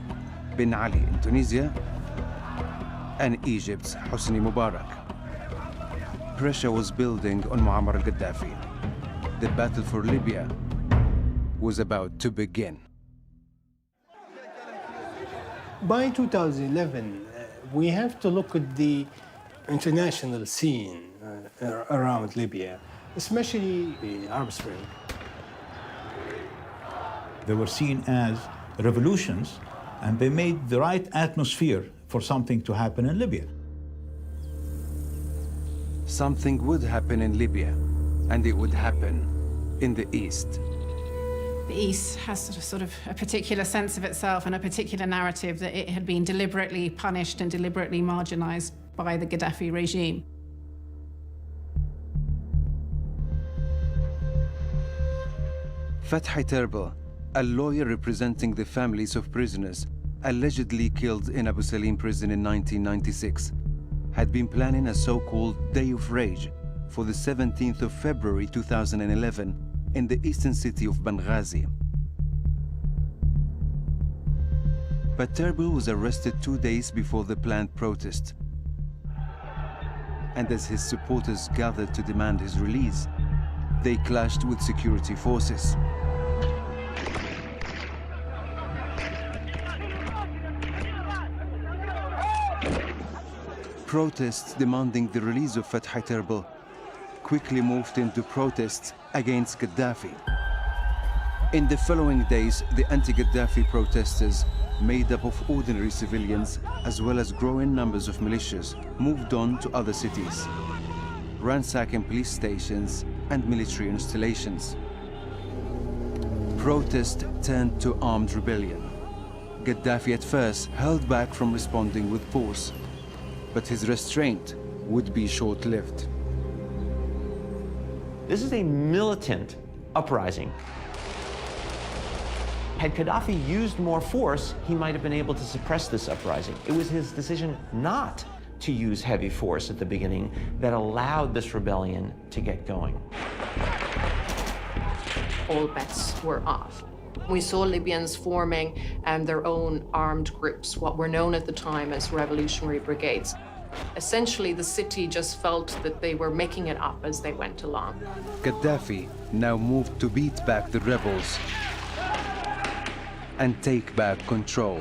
Ben Ali in Tunisia and Egypt's Hosni Mubarak. Pressure was building on Muammar al-Gaddafi. The battle for Libya was about to begin. By 2011, we have to look at the international scene around Libya, especially the Arab Spring. They were seen as revolutions, and they made the right atmosphere for something to happen in Libya. Something would happen in Libya, and it would happen in the East. The East has sort of a particular sense of itself and a particular narrative that it had been deliberately punished and deliberately marginalized by the Gaddafi regime. Fathi Terbil, a lawyer representing the families of prisoners allegedly killed in Abu Salim prison in 1996, had been planning a so-called Day of Rage for the 17th of February 2011 in the eastern city of Benghazi. But Terbil was arrested 2 days before the planned protest. And as his supporters gathered to demand his release, they clashed with security forces. Protests demanding the release of Fathi Terbil quickly moved into protests against Gaddafi. In the following days, the anti-Gaddafi protesters, made up of ordinary civilians as well as growing numbers of militias, moved on to other cities, ransacking police stations and military installations. Protest turned to armed rebellion. Gaddafi at first held back from responding with force, but his restraint would be short-lived. This is a militant uprising. Had Gaddafi used more force, he might have been able to suppress this uprising. It was his decision not to use heavy force at the beginning that allowed this rebellion to get going. All bets were off. We saw Libyans forming their own armed groups, what were known at the time as revolutionary brigades. Essentially, the city just felt that they were making it up as they went along. Gaddafi now moved to beat back the rebels and take back control.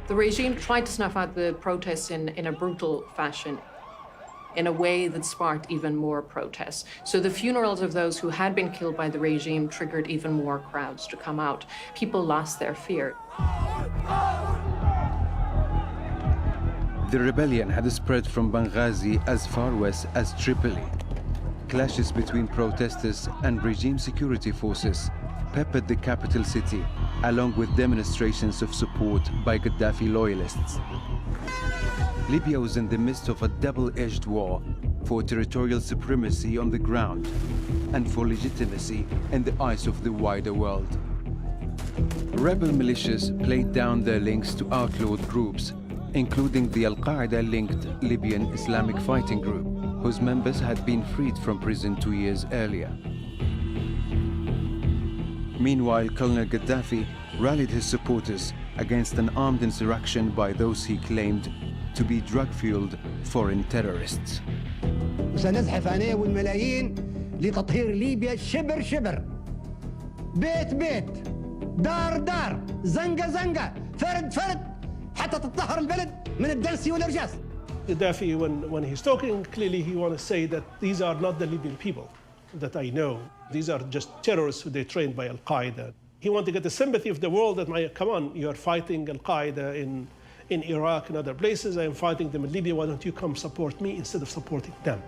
The regime tried to snuff out the protests in a brutal fashion, in a way that sparked even more protests. So the funerals of those who had been killed by the regime triggered even more crowds to come out. People lost their fear. The rebellion had spread from Benghazi as far west as Tripoli. Clashes between protesters and regime security forces peppered the capital city, along with demonstrations of support by Gaddafi loyalists. Libya was in the midst of a double-edged war for territorial supremacy on the ground and for legitimacy in the eyes of the wider world. Rebel militias played down their links to outlawed groups, including the Al-Qaeda-linked Libyan Islamic Fighting Group, whose members had been freed from prison 2 years earlier. Meanwhile, Colonel Gaddafi rallied his supporters against an armed insurrection by those he claimed to be drug-fueled foreign terrorists. سنزحف أنا والملايين لتطهير ليبيا شبر شبر، بيت بيت، دار دار، زنقة زنقة، فرد فرد، حتى تطهر البلد من الدنس والإرجاس. Gaddafi, when he's talking, clearly he wants to say that these are not the Libyan people that I know. These are just terrorists who they trained by Al-Qaeda. He wants to get the sympathy of the world that, come on, you're fighting Al-Qaeda in Iraq and other places. I am fighting them in Libya. Why don't you come support me instead of supporting them?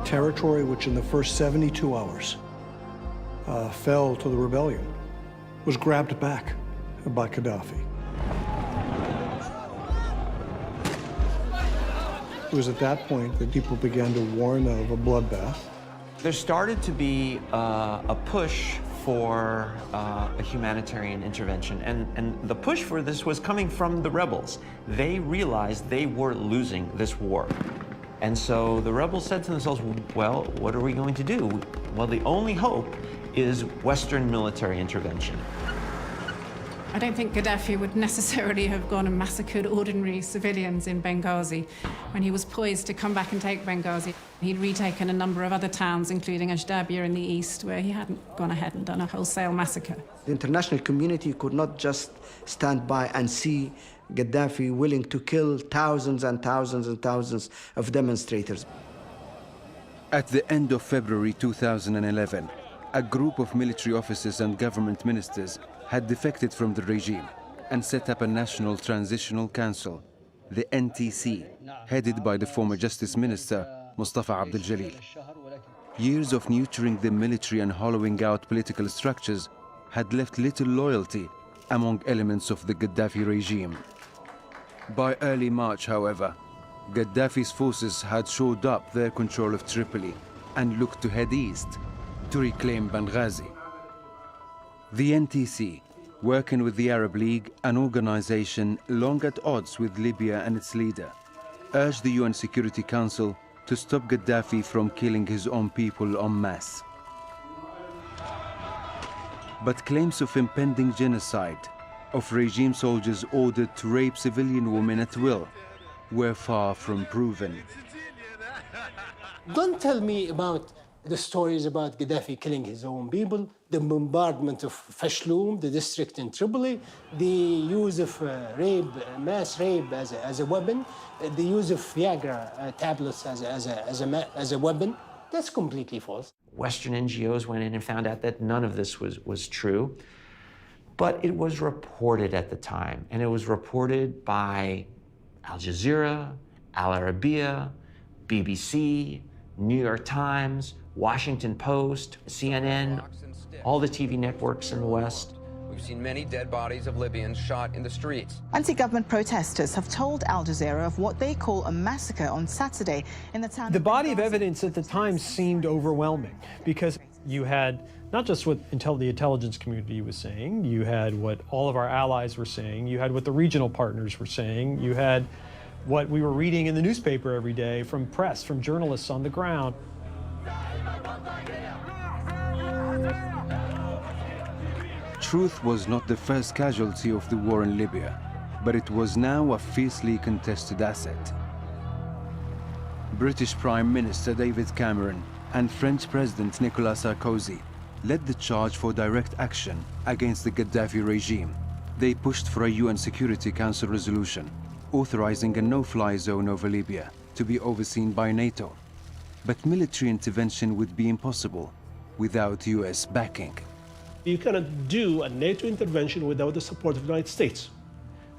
Territory which in the first 72 hours fell to the rebellion was grabbed back by Gaddafi. It was at that point that people began to warn of a bloodbath. There started to be a push for a humanitarian intervention, and the push for this was coming from the rebels. They realized they were losing this war. And so the rebels said to themselves, well, what are we going to do? Well, the only hope is Western military intervention. I don't think Gaddafi would necessarily have gone and massacred ordinary civilians in Benghazi. When he was poised to come back and take Benghazi, he'd retaken a number of other towns, including Ashdabia in the east, where he hadn't gone ahead and done a wholesale massacre. The international community could not just stand by and see Gaddafi willing to kill thousands and thousands and thousands of demonstrators. At the end of February 2011, a group of military officers and government ministers had defected from the regime and set up a National Transitional Council, the NTC, headed by the former Justice Minister, Mustafa Abdel Jalil. Years of nurturing the military and hollowing out political structures had left little loyalty among elements of the Gaddafi regime. By early March, however, Gaddafi's forces had shored up their control of Tripoli and looked to head east to reclaim Benghazi. The NTC, working with the Arab League, an organization long at odds with Libya and its leader, urged the UN Security Council to stop Gaddafi from killing his own people en masse. But claims of impending genocide, of regime soldiers ordered to rape civilian women at will, were far from proven. Don't tell me about the stories about Gaddafi killing his own people, the bombardment of Fashloum, the district in Tripoli, the use of rape, mass rape as a weapon, the use of Viagra tablets as a weapon. That's completely false. Western NGOs went in and found out that none of this was true. But it was reported at the time, and it was reported by Al Jazeera, Al Arabiya, BBC, New York Times, Washington Post, CNN, all the TV networks in the West. We've seen many dead bodies of Libyans shot in the streets. Anti-government protesters have told Al Jazeera of what they call a massacre on Saturday in the town. The body of evidence at the time seemed overwhelming because you had not just what the intelligence community was saying, you had what all of our allies were saying, you had what the regional partners were saying, you had what we were reading in the newspaper every day from press, from journalists on the ground. Truth was not the first casualty of the war in Libya, but it was now a fiercely contested asset. British Prime Minister David Cameron and French President Nicolas Sarkozy led the charge for direct action against the Gaddafi regime. They pushed for a UN Security Council resolution authorizing a no-fly zone over Libya to be overseen by NATO. But military intervention would be impossible without US backing. You cannot do a NATO intervention without the support of the United States.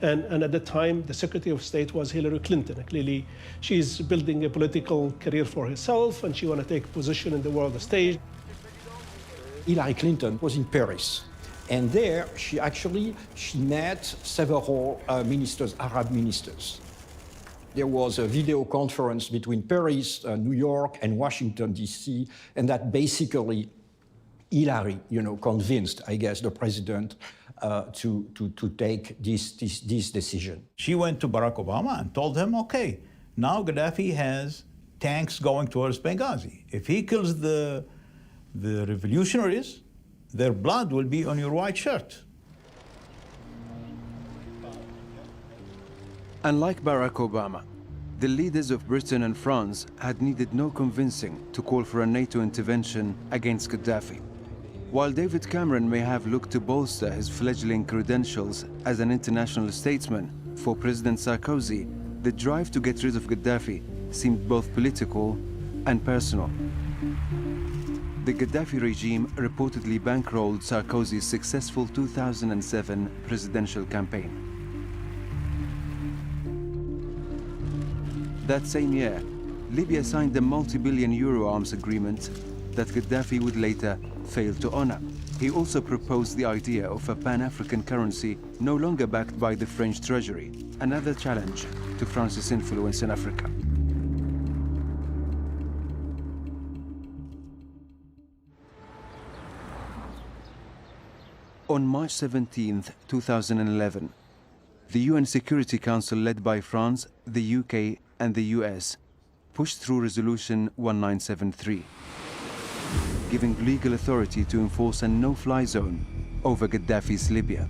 And at the time, the Secretary of State was Hillary Clinton. Clearly, she's building a political career for herself, and she wants to take a position in the world stage. Hillary Clinton was in Paris. And there, she met several ministers, Arab ministers. There was a video conference between Paris, New York, and Washington, D.C., and that basically Hillary, convinced, I guess, the president to take this decision. She went to Barack Obama and told him, okay, now Gaddafi has tanks going towards Benghazi. If he kills the revolutionaries, their blood will be on your white shirt. Unlike Barack Obama, the leaders of Britain and France had needed no convincing to call for a NATO intervention against Gaddafi. While David Cameron may have looked to bolster his fledgling credentials as an international statesman, for President Sarkozy, the drive to get rid of Gaddafi seemed both political and personal. The Gaddafi regime reportedly bankrolled Sarkozy's successful 2007 presidential campaign. That same year, Libya signed a multi-billion euro arms agreement that Gaddafi would later fail to honor. He also proposed the idea of a Pan-African currency no longer backed by the French treasury, another challenge to France's influence in Africa. On March 17, 2011, the UN Security Council, led by France, the UK, and the US, pushed through Resolution 1973, giving legal authority to enforce a no-fly zone over Gaddafi's Libya.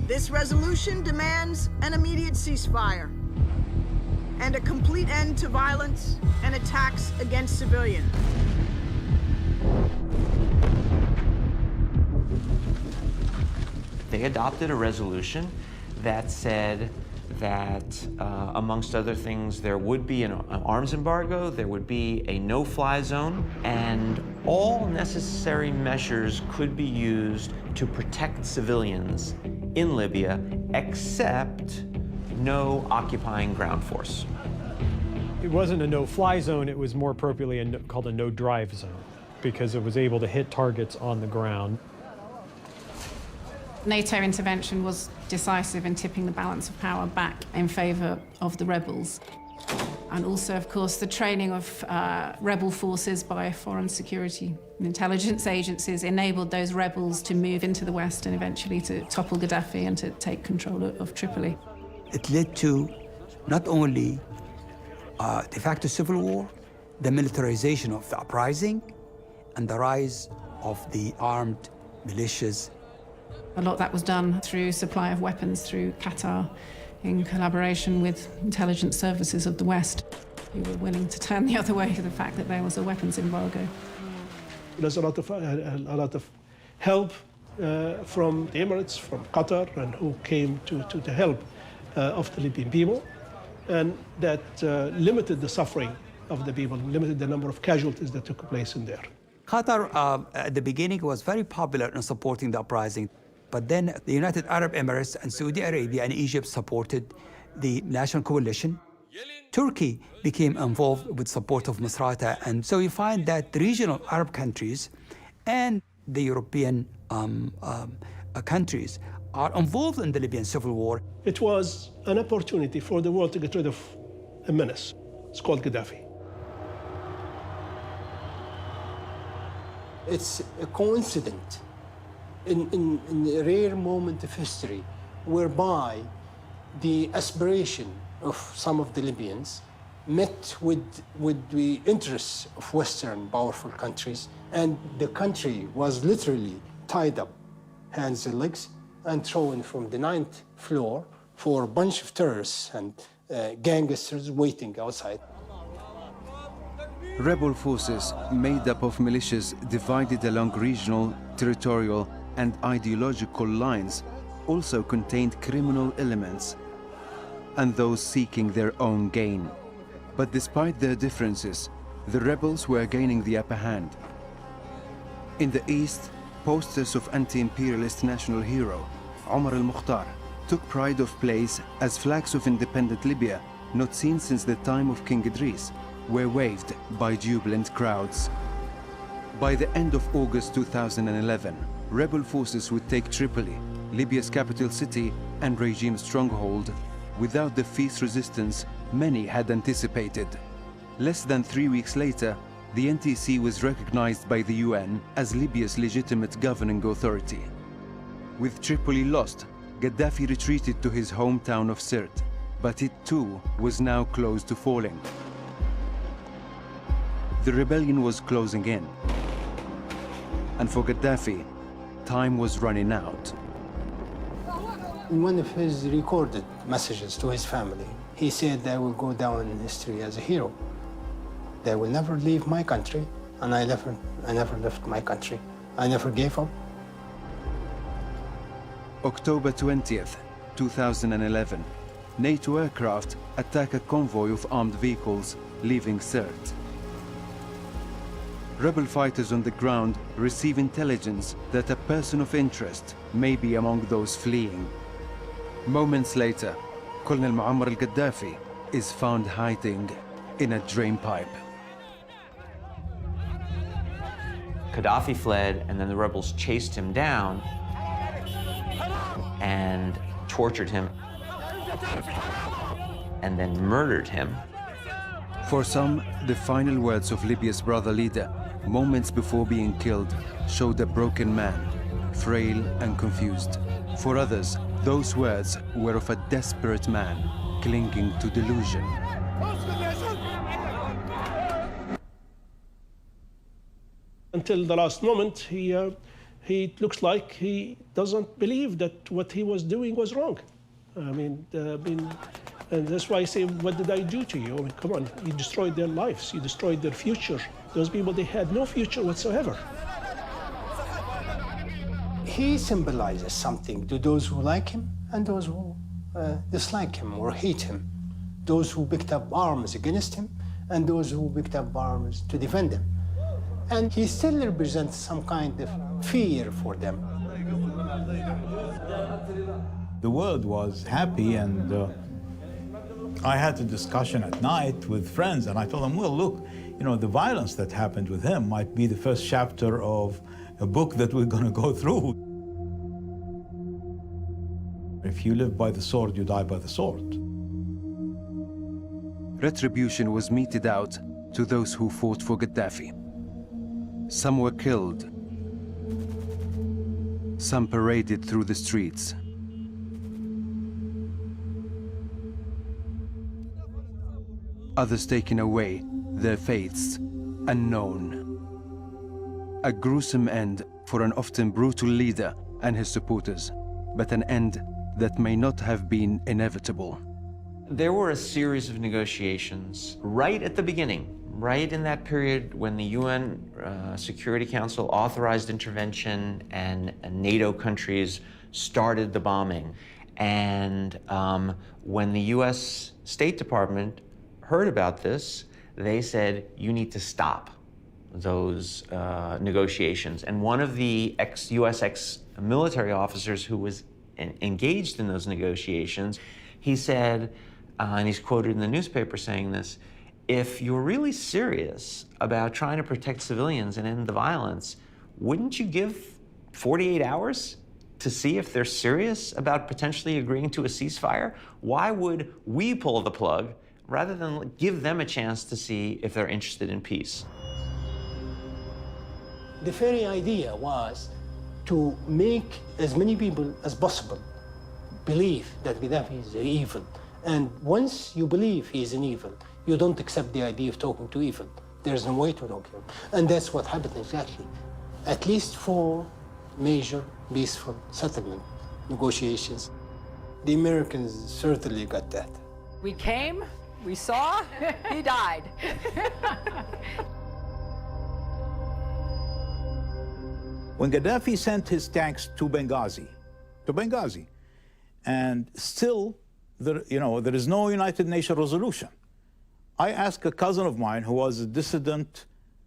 This resolution demands an immediate ceasefire and a complete end to violence and attacks against civilians. They adopted a resolution that said that, amongst other things, there would be an arms embargo, there would be a no-fly zone, and all necessary measures could be used to protect civilians in Libya, except no occupying ground force. It wasn't a no-fly zone, it was more appropriately called a no-drive zone, because it was able to hit targets on the ground. NATO intervention was decisive in tipping the balance of power back in favor of the rebels. And also, of course, the training of rebel forces by foreign security and intelligence agencies enabled those rebels to move into the West and eventually to topple Gaddafi and to take control of Tripoli. It led to not only de facto civil war, the militarization of the uprising, and the rise of the armed militias. A lot of that was done through supply of weapons through Qatar in collaboration with intelligence services of the West, who were willing to turn the other way to the fact that there was a weapons embargo. There's a lot of help from the Emirates, from Qatar, and who came to the help of the Libyan people, and that limited the suffering of the people, limited the number of casualties that took place in there. Qatar, at the beginning, was very popular in supporting the uprising. But then the United Arab Emirates and Saudi Arabia and Egypt supported the national coalition. Turkey became involved with support of Misrata. And so you find that the regional Arab countries and the European countries are involved in the Libyan civil war. It was an opportunity for the world to get rid of a menace. It's called Gaddafi. It's a coincidence in a rare moment of history whereby the aspiration of some of the Libyans met with the interests of Western powerful countries, and the country was literally tied up hands and legs, and thrown from the 9th floor for a bunch of terrorists and gangsters waiting outside. Rebel forces made up of militias divided along regional, territorial, and ideological lines also contained criminal elements and those seeking their own gain. But despite their differences, the rebels were gaining the upper hand. In the east, posters of anti-imperialist national hero Omar al-Mukhtar took pride of place as flags of independent Libya, not seen since the time of King Idris, were waved by jubilant crowds. By the end of August 2011, rebel forces would take Tripoli, Libya's capital city and regime stronghold, without the fierce resistance many had anticipated. Less than 3 weeks later, the NTC was recognized by the UN as Libya's legitimate governing authority. With Tripoli lost, Gaddafi retreated to his hometown of Sirte, but it too was now close to falling. The rebellion was closing in, and for Gaddafi, time was running out. In one of his recorded messages to his family, he said, "I will go down in history as a hero. They will never leave my country, and I never left my country. I never gave up." October 20th, 2011, NATO aircraft attack a convoy of armed vehicles leaving Sirte. Rebel fighters on the ground receive intelligence that a person of interest may be among those fleeing. Moments later, Colonel Muammar al-Gaddafi is found hiding in a drain pipe. Gaddafi fled, and then the rebels chased him down and tortured him and then murdered him. For some, the final words of Libya's brother leader, moments before being killed, showed a broken man, frail and confused. For others, those words were of a desperate man clinging to delusion. Until the last moment, he looks like he doesn't believe that what he was doing was wrong. And that's why I say, what did I do to you? I mean, come on, you destroyed their lives, you destroyed their future. Those people, they had no future whatsoever. He symbolizes something to those who like him and those who dislike him or hate him. Those who picked up arms against him and those who picked up arms to defend him. And he still represents some kind of fear for them. The world was happy, and I had a discussion at night with friends, and I told them, well, look, you know, the violence that happened with him might be the first chapter of a book that we're going to go through. If you live by the sword, you die by the sword. Retribution was meted out to those who fought for Gaddafi. Some were killed. Some paraded through the streets. Others taken away, their fates unknown. A gruesome end for an often brutal leader and his supporters, but an end that may not have been inevitable. There were a series of negotiations right at the beginning, right in that period when the UN Security Council authorized intervention and NATO countries started the bombing. And when the US State Department heard about this, they said, you need to stop those negotiations. And one of the US ex-military officers who was engaged in those negotiations, he said, and he's quoted in the newspaper saying this, if you're really serious about trying to protect civilians and end the violence, wouldn't you give 48 hours to see if they're serious about potentially agreeing to a ceasefire? Why would we pull the plug rather than give them a chance to see if they're interested in peace? The very idea was to make as many people as possible believe that Gaddafi is evil. And once you believe he is an evil, you don't accept the idea of talking to evil. There's no way to talk to him. And that's what happened exactly. At least 4 major peaceful settlement negotiations. The Americans certainly got that. We came, we saw, he died. When Gaddafi sent his tanks to Benghazi, and still, there is no United Nations resolution. I asked a cousin of mine who was a dissident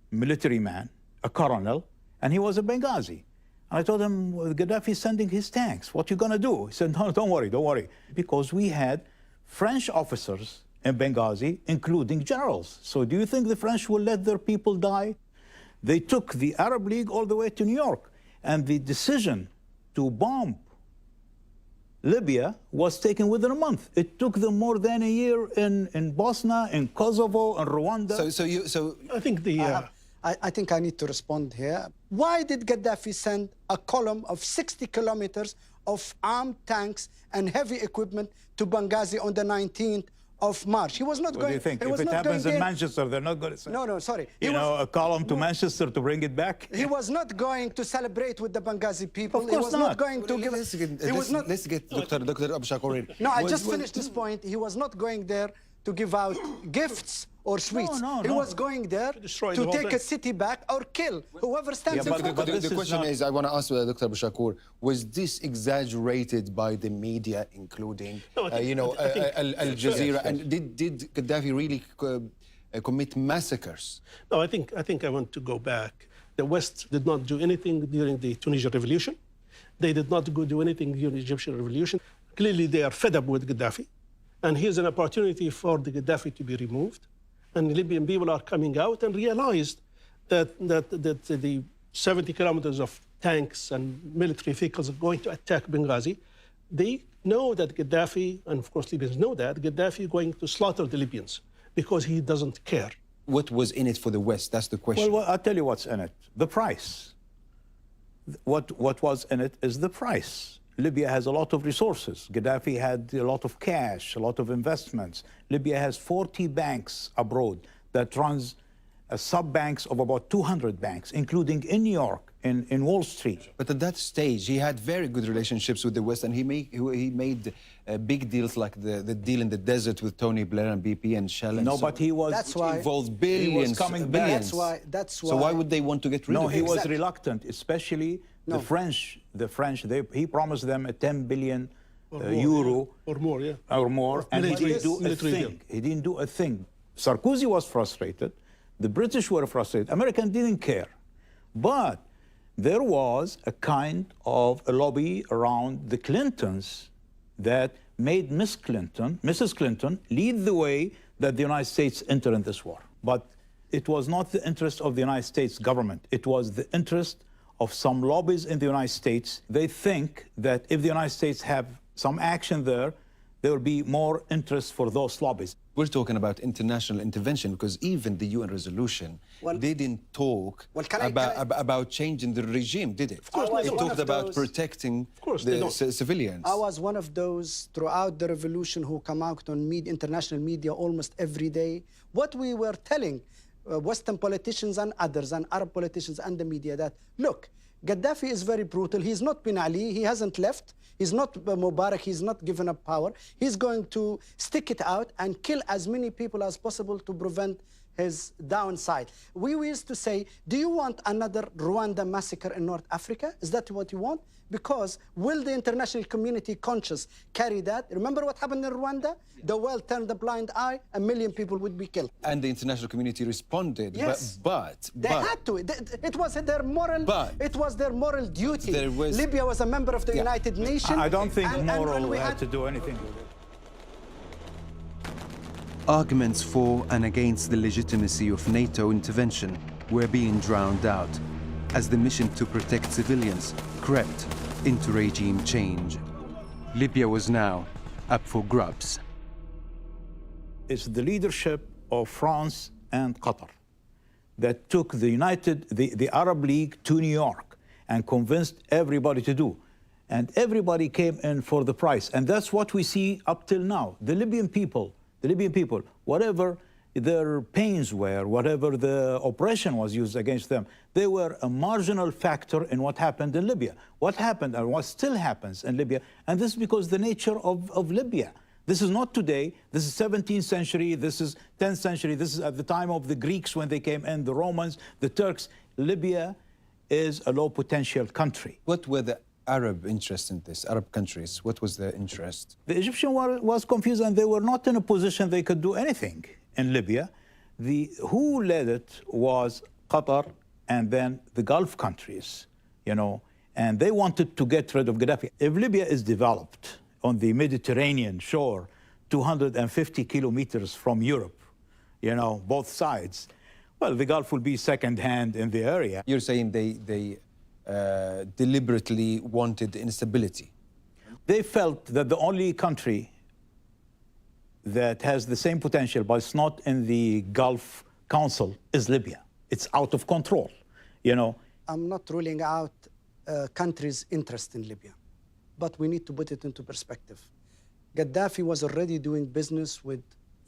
military man, a colonel, and he was in Benghazi. And I told him, well, Gaddafi is sending his tanks. What you gonna do? He said, no, don't worry. Because we had French officers in Benghazi, including generals. So do you think the French will let their people die? They took the Arab League all the way to New York. And the decision to bomb Libya was taken within a month. It took them more than a year in Bosnia, in Kosovo, and Rwanda. So I think I think I need to respond here. Why did Gaddafi send a column of 60 kilometers of armed tanks and heavy equipment to Benghazi on the 19th of March? He was not What going. do you think? He If was it not happens going in there. Manchester, they're not going to say, No, sorry. a column to Manchester to bring it back? He was not going to celebrate with the Benghazi people. Of course he was not going to give. Let's get Dr. Abu Shakur in. No, I just finished this point. He was not going there to give out gifts or sweets. He was going there to take a city back or kill whoever stands in front of him. The question is, I want to ask Dr. Abu Shakur, was this exaggerated by the media, including, Al Jazeera? And did Gaddafi really commit massacres? No, I think I want to go back. The West did not do anything during the Tunisian Revolution. They did not do anything during the Egyptian Revolution. Clearly, they are fed up with Gaddafi. And here's an opportunity for the Gaddafi to be removed. And the Libyan people are coming out and realized that the 70 kilometers of tanks and military vehicles are going to attack Benghazi. They know that Gaddafi, and of course Libyans know that, Gaddafi is going to slaughter the Libyans because he doesn't care. What was in it for the West? That's the question. Well, I'll tell you what's in it. The price. What was in it is the price. Libya has a lot of resources. Gaddafi had a lot of cash, a lot of investments. Libya has 40 banks abroad that runs sub-banks of about 200 banks, including in New York, in Wall Street. But at that stage, he had very good relationships with the West, and he made big deals like the deal in the desert with Tony Blair and BP and Shell. No, but he was... That's why... involved billions. He was coming back. That's why... So why would they want to get rid of him? No, he was reluctant, especially the French. He promised them a 10 billion euro. Or more, yeah. Or more, and he didn't do a thing. Deal. He didn't do a thing. Sarkozy was frustrated. The British were frustrated. Americans didn't care. But there was a kind of a lobby around the Clintons that made Mrs. Clinton, lead the way that the United States enter in this war. But it was not the interest of the United States government. It was the interest of some lobbies in the United States. They think that if the United States have some action there will be more interest for those lobbies. We're talking about international intervention because even the UN resolution didn't talk about changing the regime, did it? Of course, it talked about protecting the civilians. I was one of those throughout the revolution who come out on international media almost every day. What we were telling Western politicians and others and Arab politicians and the media that, look, Gaddafi is very brutal. He's not Ben Ali. He hasn't left. He's not Mubarak. He's not given up power. He's going to stick it out and kill as many people as possible to prevent his downside. We used to say, do you want another Rwanda massacre in North Africa? Is that what you want? Because will the international community conscious carry that? Remember what happened in Rwanda? The world turned a blind eye, 1 million people would be killed. And the international community responded. Yes. But they had to. It was their moral. It was their moral duty. Libya was a member of the United Nations. I don't think moral had to do anything with it. Arguments for and against the legitimacy of NATO intervention were being drowned out as the mission to protect civilians crept into regime change. Libya was now up for grabs. It's the leadership of France and Qatar that took the Arab League to New York and convinced everybody to do. And everybody came in for the price. And that's what we see up till now. The Libyan people, whatever their pains were, whatever the oppression was used against them, they were a marginal factor in what happened in Libya. What happened and what still happens in Libya, and this is because the nature of Libya. This is not today, this is 17th century, this is 10th century, this is at the time of the Greeks when they came in, the Romans, the Turks. Libya is a low potential country. What were the Arab interests in this, Arab countries? What was their interest? The Egyptian war was confused and they were not in a position they could do anything in Libya. Who led it was Qatar and then the Gulf countries, you know, and they wanted to get rid of Gaddafi. If Libya is developed on the Mediterranean shore, 250 kilometers from Europe, you know, both sides, well, the Gulf will be second hand in the area. You're saying they deliberately wanted instability? They felt that the only country that has the same potential, but it's not in the Gulf Council, is Libya. It's out of control, you know. I'm not ruling out countries' interest in Libya, but we need to put it into perspective. Gaddafi was already doing business with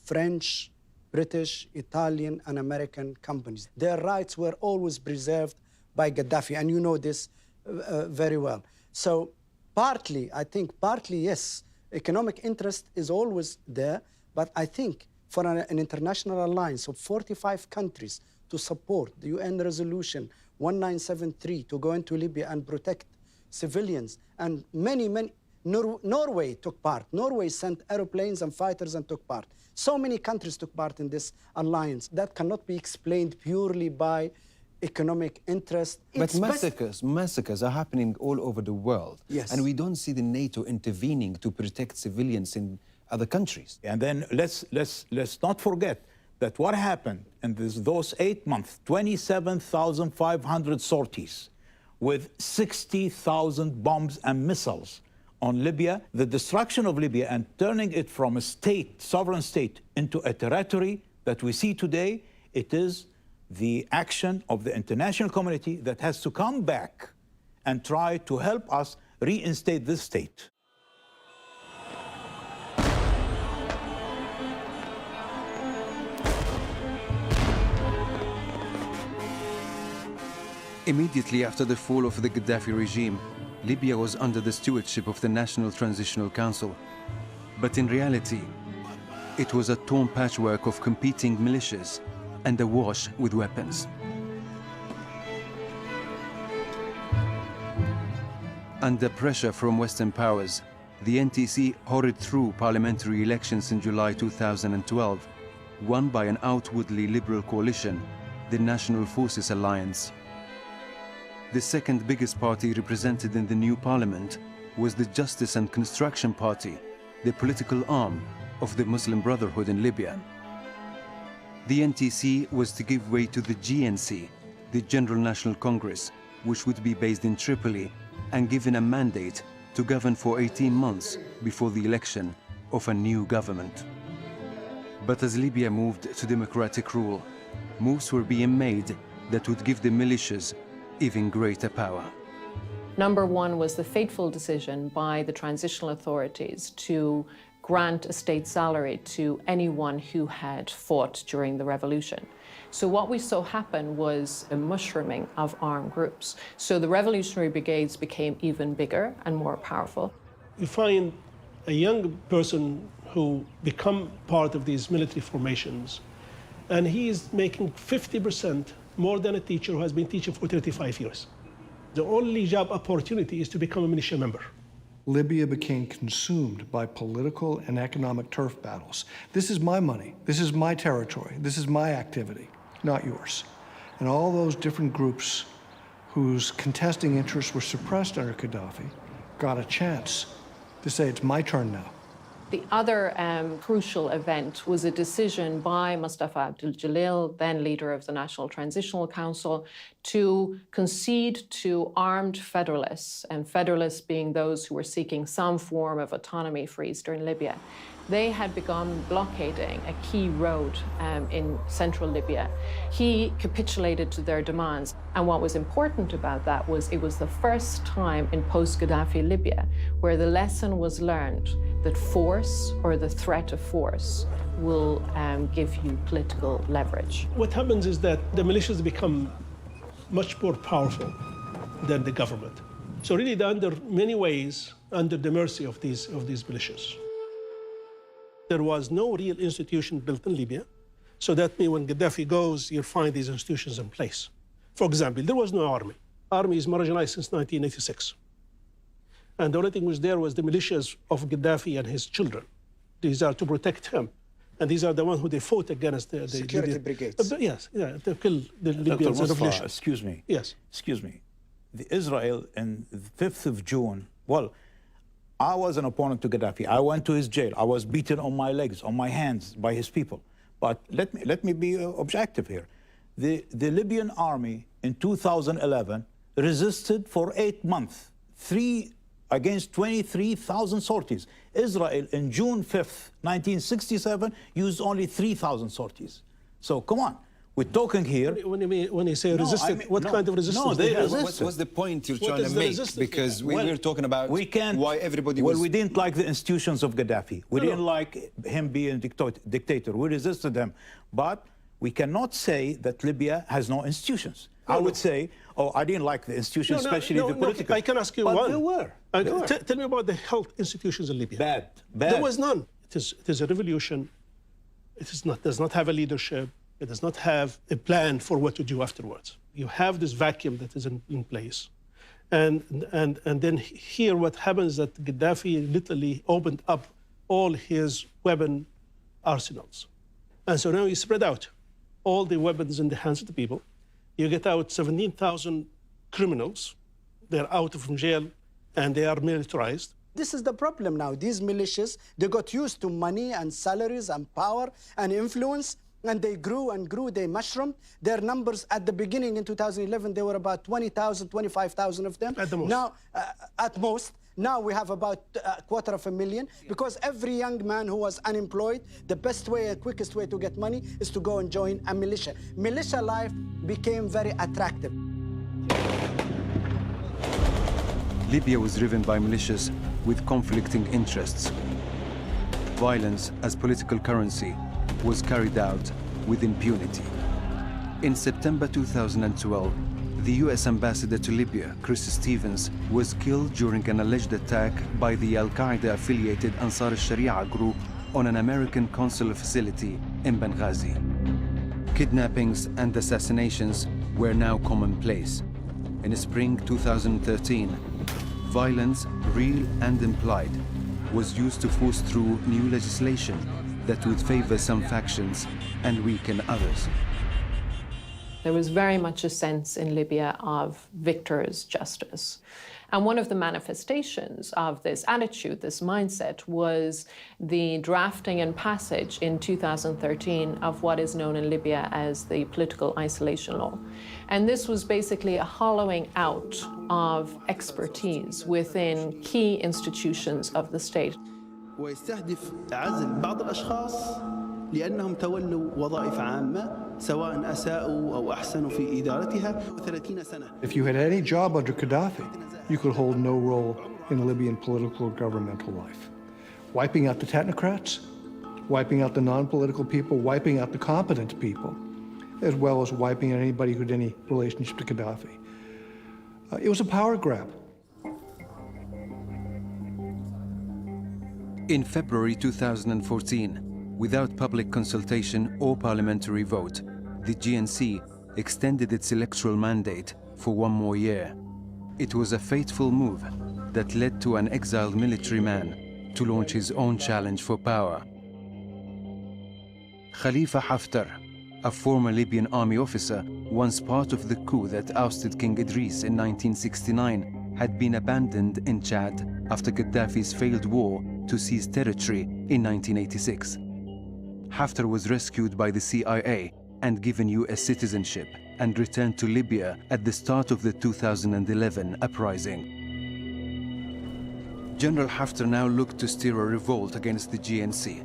French, British, Italian, and American companies. Their rights were always preserved by Gaddafi, and you know this very well. So partly, I think, yes, economic interest is always there, but I think for an international alliance of 45 countries to support the UN resolution 1973 to go into Libya and protect civilians, and many, Norway took part. Norway sent airplanes and fighters and took part. So many countries took part in this alliance. That cannot be explained purely by economic interest. But massacres are happening all over the world. Yes. And we don't see the NATO intervening to protect civilians in other countries. And then let's not forget that what happened in those 8 months, 27,500 sorties with 60,000 bombs and missiles on Libya, the destruction of Libya and turning it from a state, sovereign state, into a territory that we see today, it is the action of the international community that has to come back and try to help us reinstate this state. Immediately after the fall of the Gaddafi regime, Libya was under the stewardship of the National Transitional Council. But in reality, it was a torn patchwork of competing militias and awash with weapons. Under pressure from Western powers, the NTC hurried through parliamentary elections in July 2012, won by an outwardly liberal coalition, the National Forces Alliance. The second biggest party represented in the new parliament was the Justice and Construction Party, the political arm of the Muslim Brotherhood in Libya. The NTC was to give way to the GNC, the General National Congress, which would be based in Tripoli and given a mandate to govern for 18 months before the election of a new government. But as Libya moved to democratic rule, moves were being made that would give the militias even greater power. Number one was the fateful decision by the transitional authorities to grant a state salary to anyone who had fought during the revolution. So what we saw happen was a mushrooming of armed groups. So the revolutionary brigades became even bigger and more powerful. You find a young person who become part of these military formations, and he is making 50% more than a teacher who has been teaching for 35 years. The only job opportunity is to become a militia member. Libya became consumed by political and economic turf battles. This is my money, this is my territory, this is my activity, not yours. And all those different groups whose contesting interests were suppressed under Gaddafi got a chance to say, it's my turn now. The other crucial event was a decision by Mustafa Abdul-Jalil, then leader of the National Transitional Council, to concede to armed federalists, and federalists being those who were seeking some form of autonomy for eastern Libya. They had begun blockading a key road in central Libya. He capitulated to their demands. And what was important about that was it was the first time in post-Gaddafi Libya where the lesson was learned that force or the threat of force will give you political leverage. What happens is that the militias become much more powerful than the government. So really, they're under many ways under the mercy of these militias. There was no real institution built in Libya, so that means when Gaddafi goes, you'll find these institutions in place. For example, there was no army. Army is marginalized since 1986. And the only thing was there was the militias of Gaddafi and his children. These are to protect him. And these are the ones who they fought against the security brigades. Yes, yeah, to kill the Libyans and revolution. Excuse me. Yes. Excuse me. The Israel on the 5th of June, well, I was an opponent to Gaddafi. I went to his jail. I was beaten on my legs, on my hands by his people. But let me be objective here. The Libyan army in 2011 resisted for 8 months, 3 against 23,000 sorties. Israel in June 5th, 1967, used only 3,000 sorties. So come on. We're talking here. When you say resisted, what kind of resistance? No, they resisted. What's the point you're trying to make? Because we're talking about why everybody was... Well, we didn't like the institutions of Gaddafi. We didn't like him being a dictator. We resisted him. But we cannot say that Libya has no institutions. I would say, oh, I didn't like the institutions, especially the political. I can ask you but one. There were. Tell me about the health institutions in Libya. Bad. There was none. It is a revolution. Does not have a leadership. It does not have a plan for what to do afterwards. You have this vacuum that is in place. And then here what happens is that Gaddafi literally opened up all his weapon arsenals. And so now you spread out all the weapons in the hands of the people. You get out 17,000 criminals. They're out from jail and they are militarized. This is the problem now. These militias, they got used to money and salaries and power and influence, and they grew and grew, they mushroomed. Their numbers at the beginning in 2011, they were about 20,000, 25,000 of them. At the most. Now, at most. Now we have about 250,000, because every young man who was unemployed, the best way, quickest way to get money is to go and join a militia. Militia life became very attractive. Libya was driven by militias with conflicting interests. Violence as political currency was carried out with impunity. In September 2012, the US ambassador to Libya, Chris Stevens, was killed during an alleged attack by the Al-Qaeda-affiliated Ansar al-Sharia group on an American consular facility in Benghazi. Kidnappings and assassinations were now commonplace. In spring 2013, violence, real and implied, was used to force through new legislation that would favor some factions and weaken others. There was very much a sense in Libya of victor's justice. And one of the manifestations of this attitude, this mindset, was the drafting and passage in 2013 of what is known in Libya as the political isolation law. And this was basically a hollowing out of expertise within key institutions of the state. ويستهدف عزل بعض الأشخاص لأنهم تولوا وظائف عامة سواء أساءوا أو أحسنوا في إدارتها 30 سنة. If you had any job under Gaddafi, you could hold no role in Libyan political or governmental life. Wiping out the technocrats, wiping out the non-political people, wiping out the competent people, as well as wiping out anybody who had any relationship to Gaddafi. It was a power grab. In February 2014, without public consultation or parliamentary vote, the GNC extended its electoral mandate for 1 more year. It was a fateful move that led to an exiled military man to launch his own challenge for power. Khalifa Haftar, a former Libyan army officer, once part of the coup that ousted King Idris in 1969, had been abandoned in Chad after Gaddafi's failed war to seize territory in 1986. Haftar was rescued by the CIA and given US citizenship and returned to Libya at the start of the 2011 uprising. General Haftar now looked to steer a revolt against the GNC,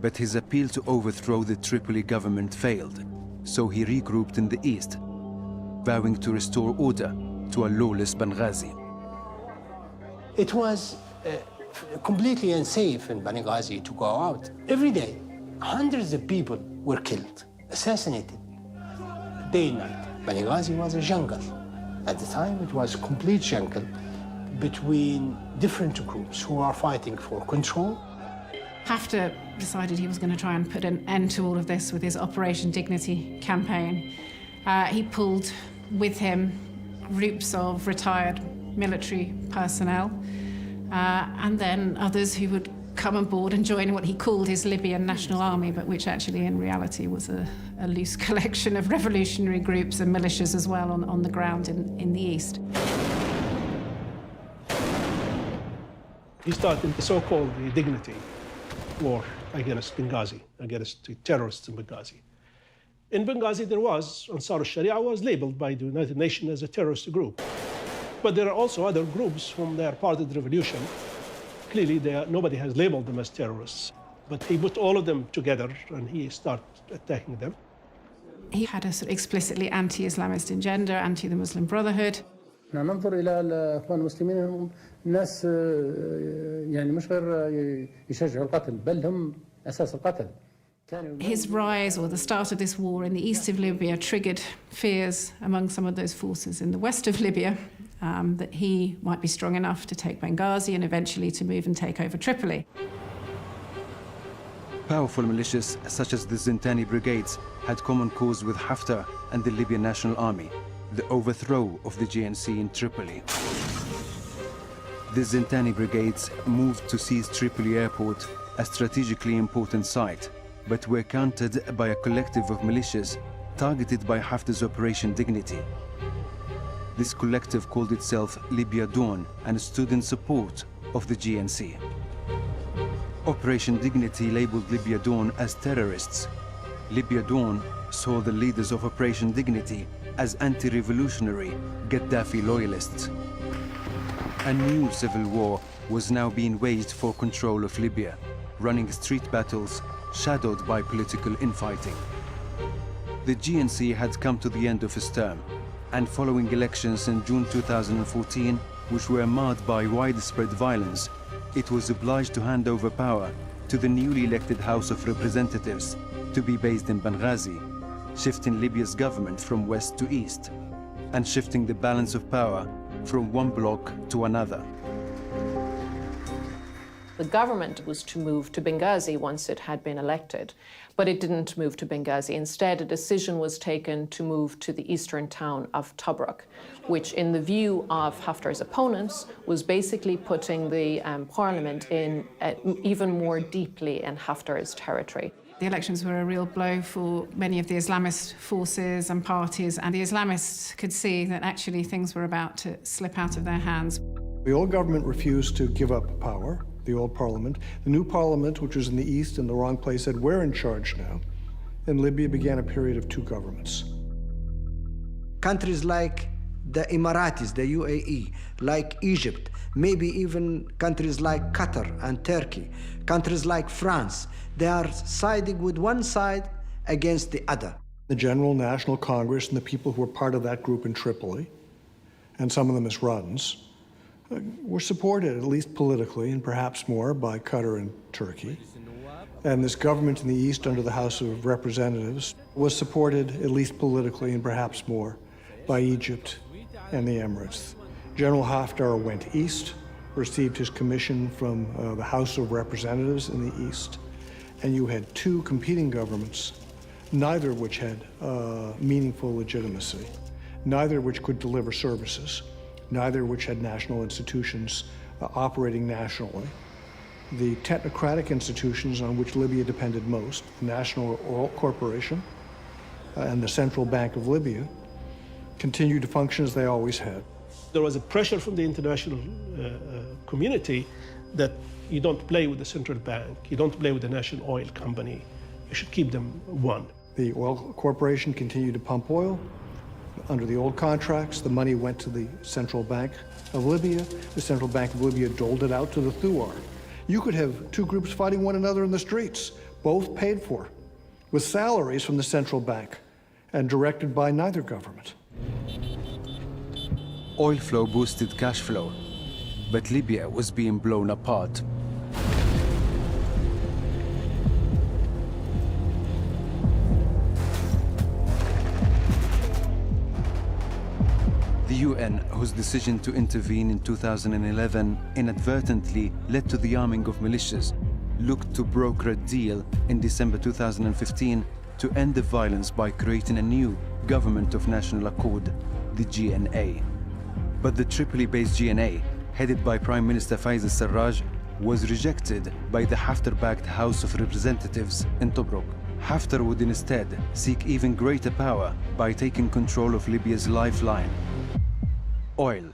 but his appeal to overthrow the Tripoli government failed, so he regrouped in the east, vowing to restore order to a lawless Benghazi. It was completely unsafe in Benghazi to go out. Every day, hundreds of people were killed, assassinated, day and night. Benghazi was a jungle. At the time, it was a complete jungle between different groups who are fighting for control. Haftar decided he was going to try and put an end to all of this with his Operation Dignity campaign. He pulled with him groups of retired military personnel and then others who would come on board and join what he called his Libyan National Army, but which actually in reality was a loose collection of revolutionary groups and militias as well on the ground in the east. He started the so-called Dignity War against Benghazi, against the terrorists in Benghazi. In Benghazi, there was, Ansar al-Sharia was labeled by the United Nations as a terrorist group. But there are also other groups whom they are part of the revolution. Clearly, nobody has labeled them as terrorists. But he put all of them together and he started attacking them. He had a sort of explicitly anti-Islamist agenda, anti the Muslim Brotherhood. ننظر إلى الإخوان المسلمين هم ناس يعني مش غير يشجعوا القتل بل هم أساس القتل. His rise, or the start of this war in the east of Libya, triggered fears among some of those forces in the west of Libya that he might be strong enough to take Benghazi and eventually to move and take over Tripoli. Powerful militias such as the Zintani brigades had common cause with Haftar and the Libyan National Army, the overthrow of the GNC in Tripoli. The Zintani brigades moved to seize Tripoli airport, a strategically important site, but were countered by a collective of militias targeted by Haftar's Operation Dignity. This collective called itself Libya Dawn and stood in support of the GNC. Operation Dignity labeled Libya Dawn as terrorists. Libya Dawn saw the leaders of Operation Dignity as anti-revolutionary Gaddafi loyalists. A new civil war was now being waged for control of Libya, running street battles shadowed by political infighting. The GNC had come to the end of its term, and following elections in June 2014, which were marred by widespread violence, it was obliged to hand over power to the newly elected House of Representatives to be based in Benghazi, shifting Libya's government from west to east, and shifting the balance of power from one bloc to another. The government was to move to Benghazi once it had been elected, but it didn't move to Benghazi. Instead, a decision was taken to move to the eastern town of Tobruk, which in the view of Haftar's opponents was basically putting the parliament in even more deeply in Haftar's territory. The elections were a real blow for many of the Islamist forces and parties, and the Islamists could see that actually things were about to slip out of their hands. The old government refused to give up power, the old parliament. The new parliament, which was in the east in the wrong place, said, we're in charge now. And Libya began a period of two governments. Countries like the Emiratis, the UAE, like Egypt, maybe even countries like Qatar and Turkey, countries like France, they are siding with one side against the other. The General National Congress and the people who were part of that group in Tripoli, and some of them as Radans, were supported, at least politically, and perhaps more, by Qatar and Turkey. And this government in the east under the House of Representatives was supported, at least politically, and perhaps more, by Egypt and the Emirates. General Haftar went east, received his commission from the House of Representatives in the east, and you had two competing governments, neither of which had meaningful legitimacy, neither of which could deliver services, neither of which had national institutions operating nationally. The technocratic institutions on which Libya depended most, the National Oil Corporation and the Central Bank of Libya, continued to function as they always had. There was a pressure from the international community that you don't play with the central bank, you don't play with the national oil company, you should keep them one. The oil corporation continued to pump oil. Under the old contracts, the money went to the Central Bank of Libya. The Central Bank of Libya doled it out to the Thuar. You could have two groups fighting one another in the streets, both paid for, with salaries from the Central Bank and directed by neither government. Oil flow boosted cash flow, but Libya was being blown apart. The UN, whose decision to intervene in 2011 inadvertently led to the arming of militias, looked to broker a deal in December 2015 to end the violence by creating a new Government of National Accord, the GNA. But the Tripoli-based GNA, headed by Prime Minister Fayez al-Sarraj, was rejected by the Haftar-backed House of Representatives in Tobruk. Haftar would instead seek even greater power by taking control of Libya's lifeline, oil.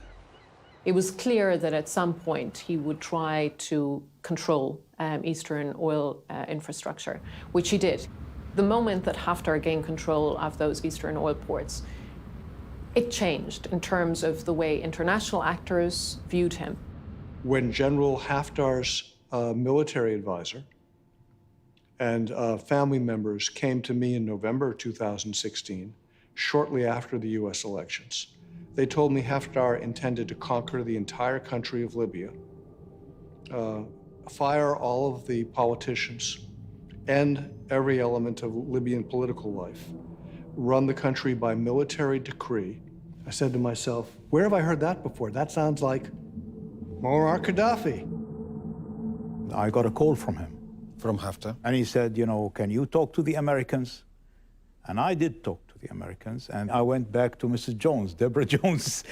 It was clear that at some point he would try to control Eastern oil infrastructure, which he did. The moment that Haftar gained control of those Eastern oil ports, it changed in terms of the way international actors viewed him. When General Haftar's military advisor and family members came to me in November 2016, shortly after the US elections, they told me Haftar intended to conquer the entire country of Libya, fire all of the politicians, end every element of Libyan political life, run the country by military decree. I said to myself, where have I heard that before? That sounds like Muammar Gaddafi. I got a call from him. From Haftar? And he said, you know, can you talk to the Americans? And I did talk to the Americans, and I went back to Mrs. Jones, Deborah Jones.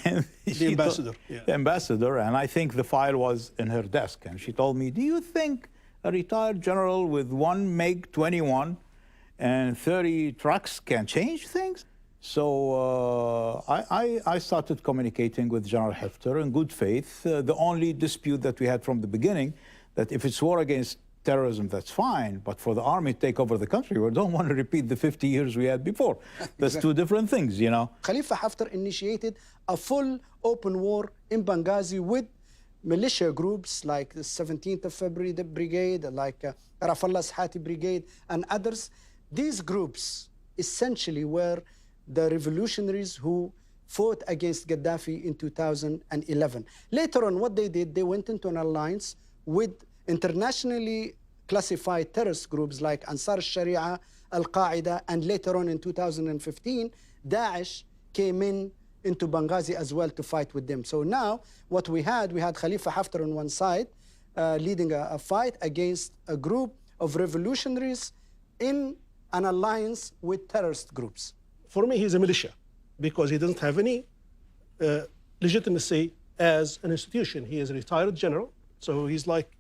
And the ambassador. Yeah. The ambassador, and I think the file was in her desk. And she told me, do you think a retired general with one MiG-21 and 30 trucks can change things? So I started communicating with General Haftar in good faith. The only dispute that we had from the beginning, that if it's war against terrorism, that's fine, but for the army to take over the country, we don't want to repeat the 50 years we had before. That's two different things, you know. Khalifa Haftar initiated a full open war in Benghazi with militia groups like the 17th of February Brigade, like Rafallah's Hati Brigade, and others. These groups essentially were the revolutionaries who fought against Gaddafi in 2011. Later on, what they did, they went into an alliance with internationally classified terrorist groups like Ansar al-Sharia, Al-Qaeda, and later on in 2015, Daesh came into Benghazi as well to fight with them. So now what we had Khalifa Haftar on one side leading a fight against a group of revolutionaries in an alliance with terrorist groups. For me, he's a militia because he doesn't have any legitimacy as an institution. He is a retired general, so he's like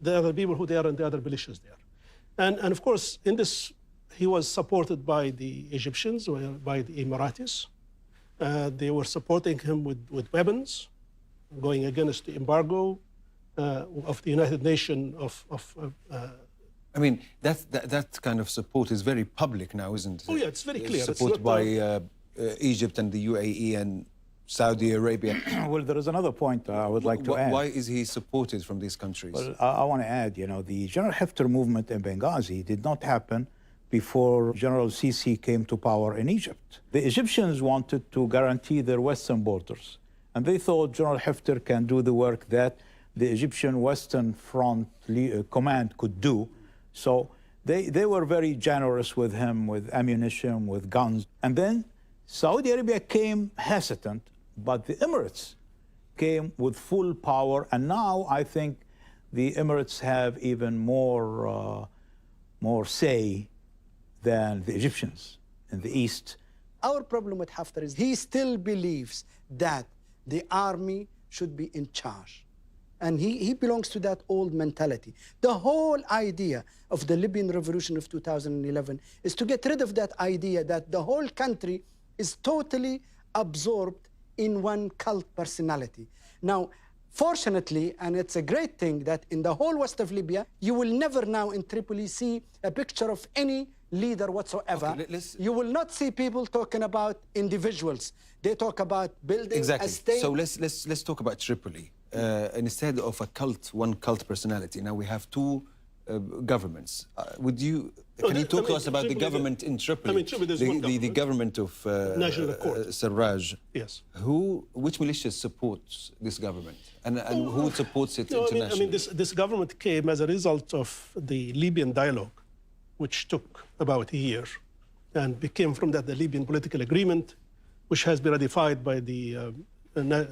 the other people who they are in the other militias there. And of course, in this, he was supported by the Egyptians, or by the Emiratis. They were supporting him with weapons, going against the embargo of the United Nations I mean, that kind of support is very public now, isn't it? Oh yeah, it's very clear. Support by Egypt and the UAE and Saudi Arabia. Well, there is another point I would like to add. Why is he supported from these countries? Well, I want to add, you know, the General Haftar movement in Benghazi did not happen before General Sisi came to power in Egypt. The Egyptians wanted to guarantee their western borders, and they thought General Haftar can do the work that the Egyptian Western Front Command could do. So they were very generous with him, with ammunition, with guns. And then Saudi Arabia came hesitant, but the Emirates came with full power. And now I think the Emirates have even more say than the Egyptians in the East. Our problem with Haftar is he still believes that the army should be in charge. And he belongs to that old mentality. The whole idea of the Libyan revolution of 2011 is to get rid of that idea that the whole country is totally absorbed in one cult personality. Now, Fortunately, and it's a great thing, that in the whole west of Libya, you will never now in Tripoli see a picture of any leader whatsoever. Okay, you will not see people talking about individuals. They talk about building a state. So let's talk about Tripoli. Instead of one cult personality, now we have two governments. Can you talk to us about the government in Tripoli? The government of Sarraj. Yes. Which militias supports this government, and who supports it internationally? This government came as a result of the Libyan dialogue, which took about a year, and became from that the Libyan political agreement, which has been ratified by the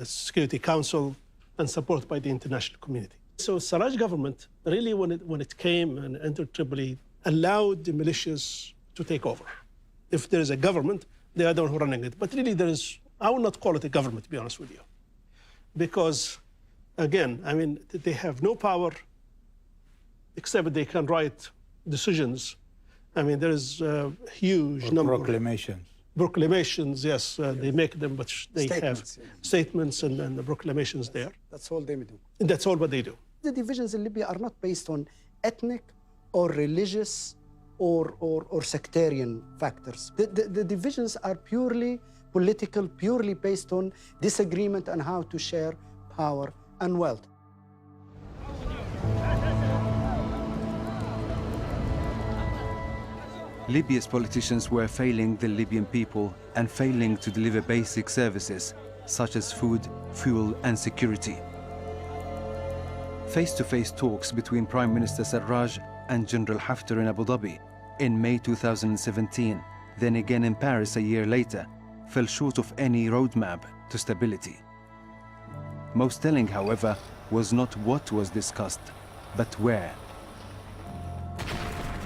Security Council and supported by the international community. So Sarraj government really, when it came and entered Tripoli, allowed the militias to take over. If there is a government, they are the one who are running it. But really I will not call it a government, to be honest with you. Because, again, they have no power except they can write decisions. There is a huge number of proclamations, yes, they make them, but they have statements and the proclamations there. That's all they do. That's all what they do. The divisions in Libya are not based on ethnic or religious or sectarian factors. The divisions are purely political, purely based on disagreement on how to share power and wealth. Libya's politicians were failing the Libyan people and failing to deliver basic services such as food, fuel and security. Face-to-face talks between Prime Minister Sarraj and General Haftar in Abu Dhabi in May 2017, then again in Paris a year later, fell short of any roadmap to stability. Most telling, however, was not what was discussed, but where.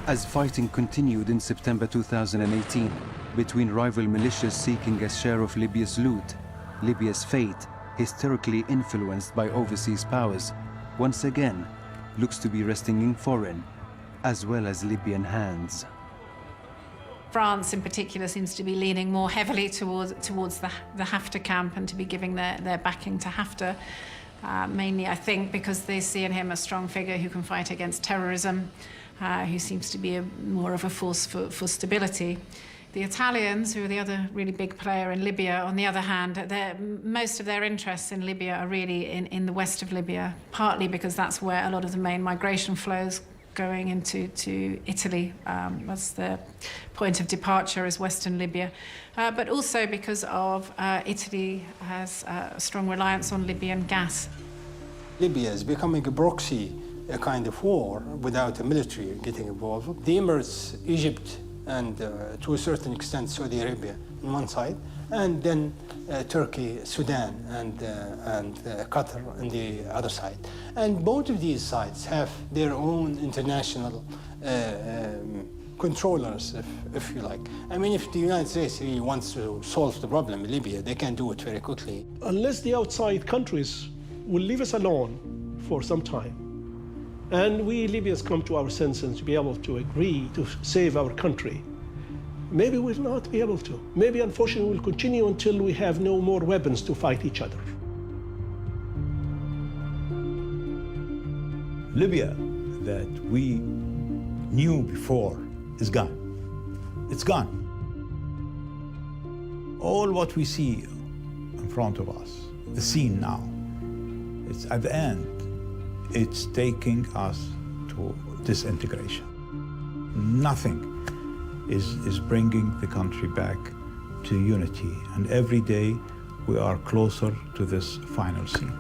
As fighting continued in September 2018 between rival militias seeking a share of Libya's loot, Libya's fate, historically influenced by overseas powers, once again looks to be resting in foreign as well as Libyan hands. France in particular seems to be leaning more heavily towards the Haftar camp and to be giving their backing to Haftar, mainly I think because they see in him a strong figure who can fight against terrorism, who seems to be more of a force for stability. The Italians, who are the other really big player in Libya, on the other hand, most of their interests in Libya are really in the west of Libya, partly because that's where a lot of the main migration flows going into Italy. That's the point of departure is Western Libya, but also because of Italy has a strong reliance on Libyan gas. Libya is becoming a proxy, a kind of war without a military getting involved. The Emirates, Egypt, and to a certain extent Saudi Arabia on one side, and then Turkey, Sudan, and Qatar on the other side. And both of these sides have their own international controllers, if you like. If the United States really wants to solve the problem in Libya, they can do it very quickly. Unless the outside countries will leave us alone for some time, and we Libyans come to our senses to be able to agree to save our country, maybe we'll not be able to. Maybe, unfortunately, we'll continue until we have no more weapons to fight each other. Libya that we knew before is gone. It's gone. All what we see in front of us, the scene now, it's at the end, it's taking us to disintegration. Nothing is bringing the country back to unity, and every day we are closer to this final scene.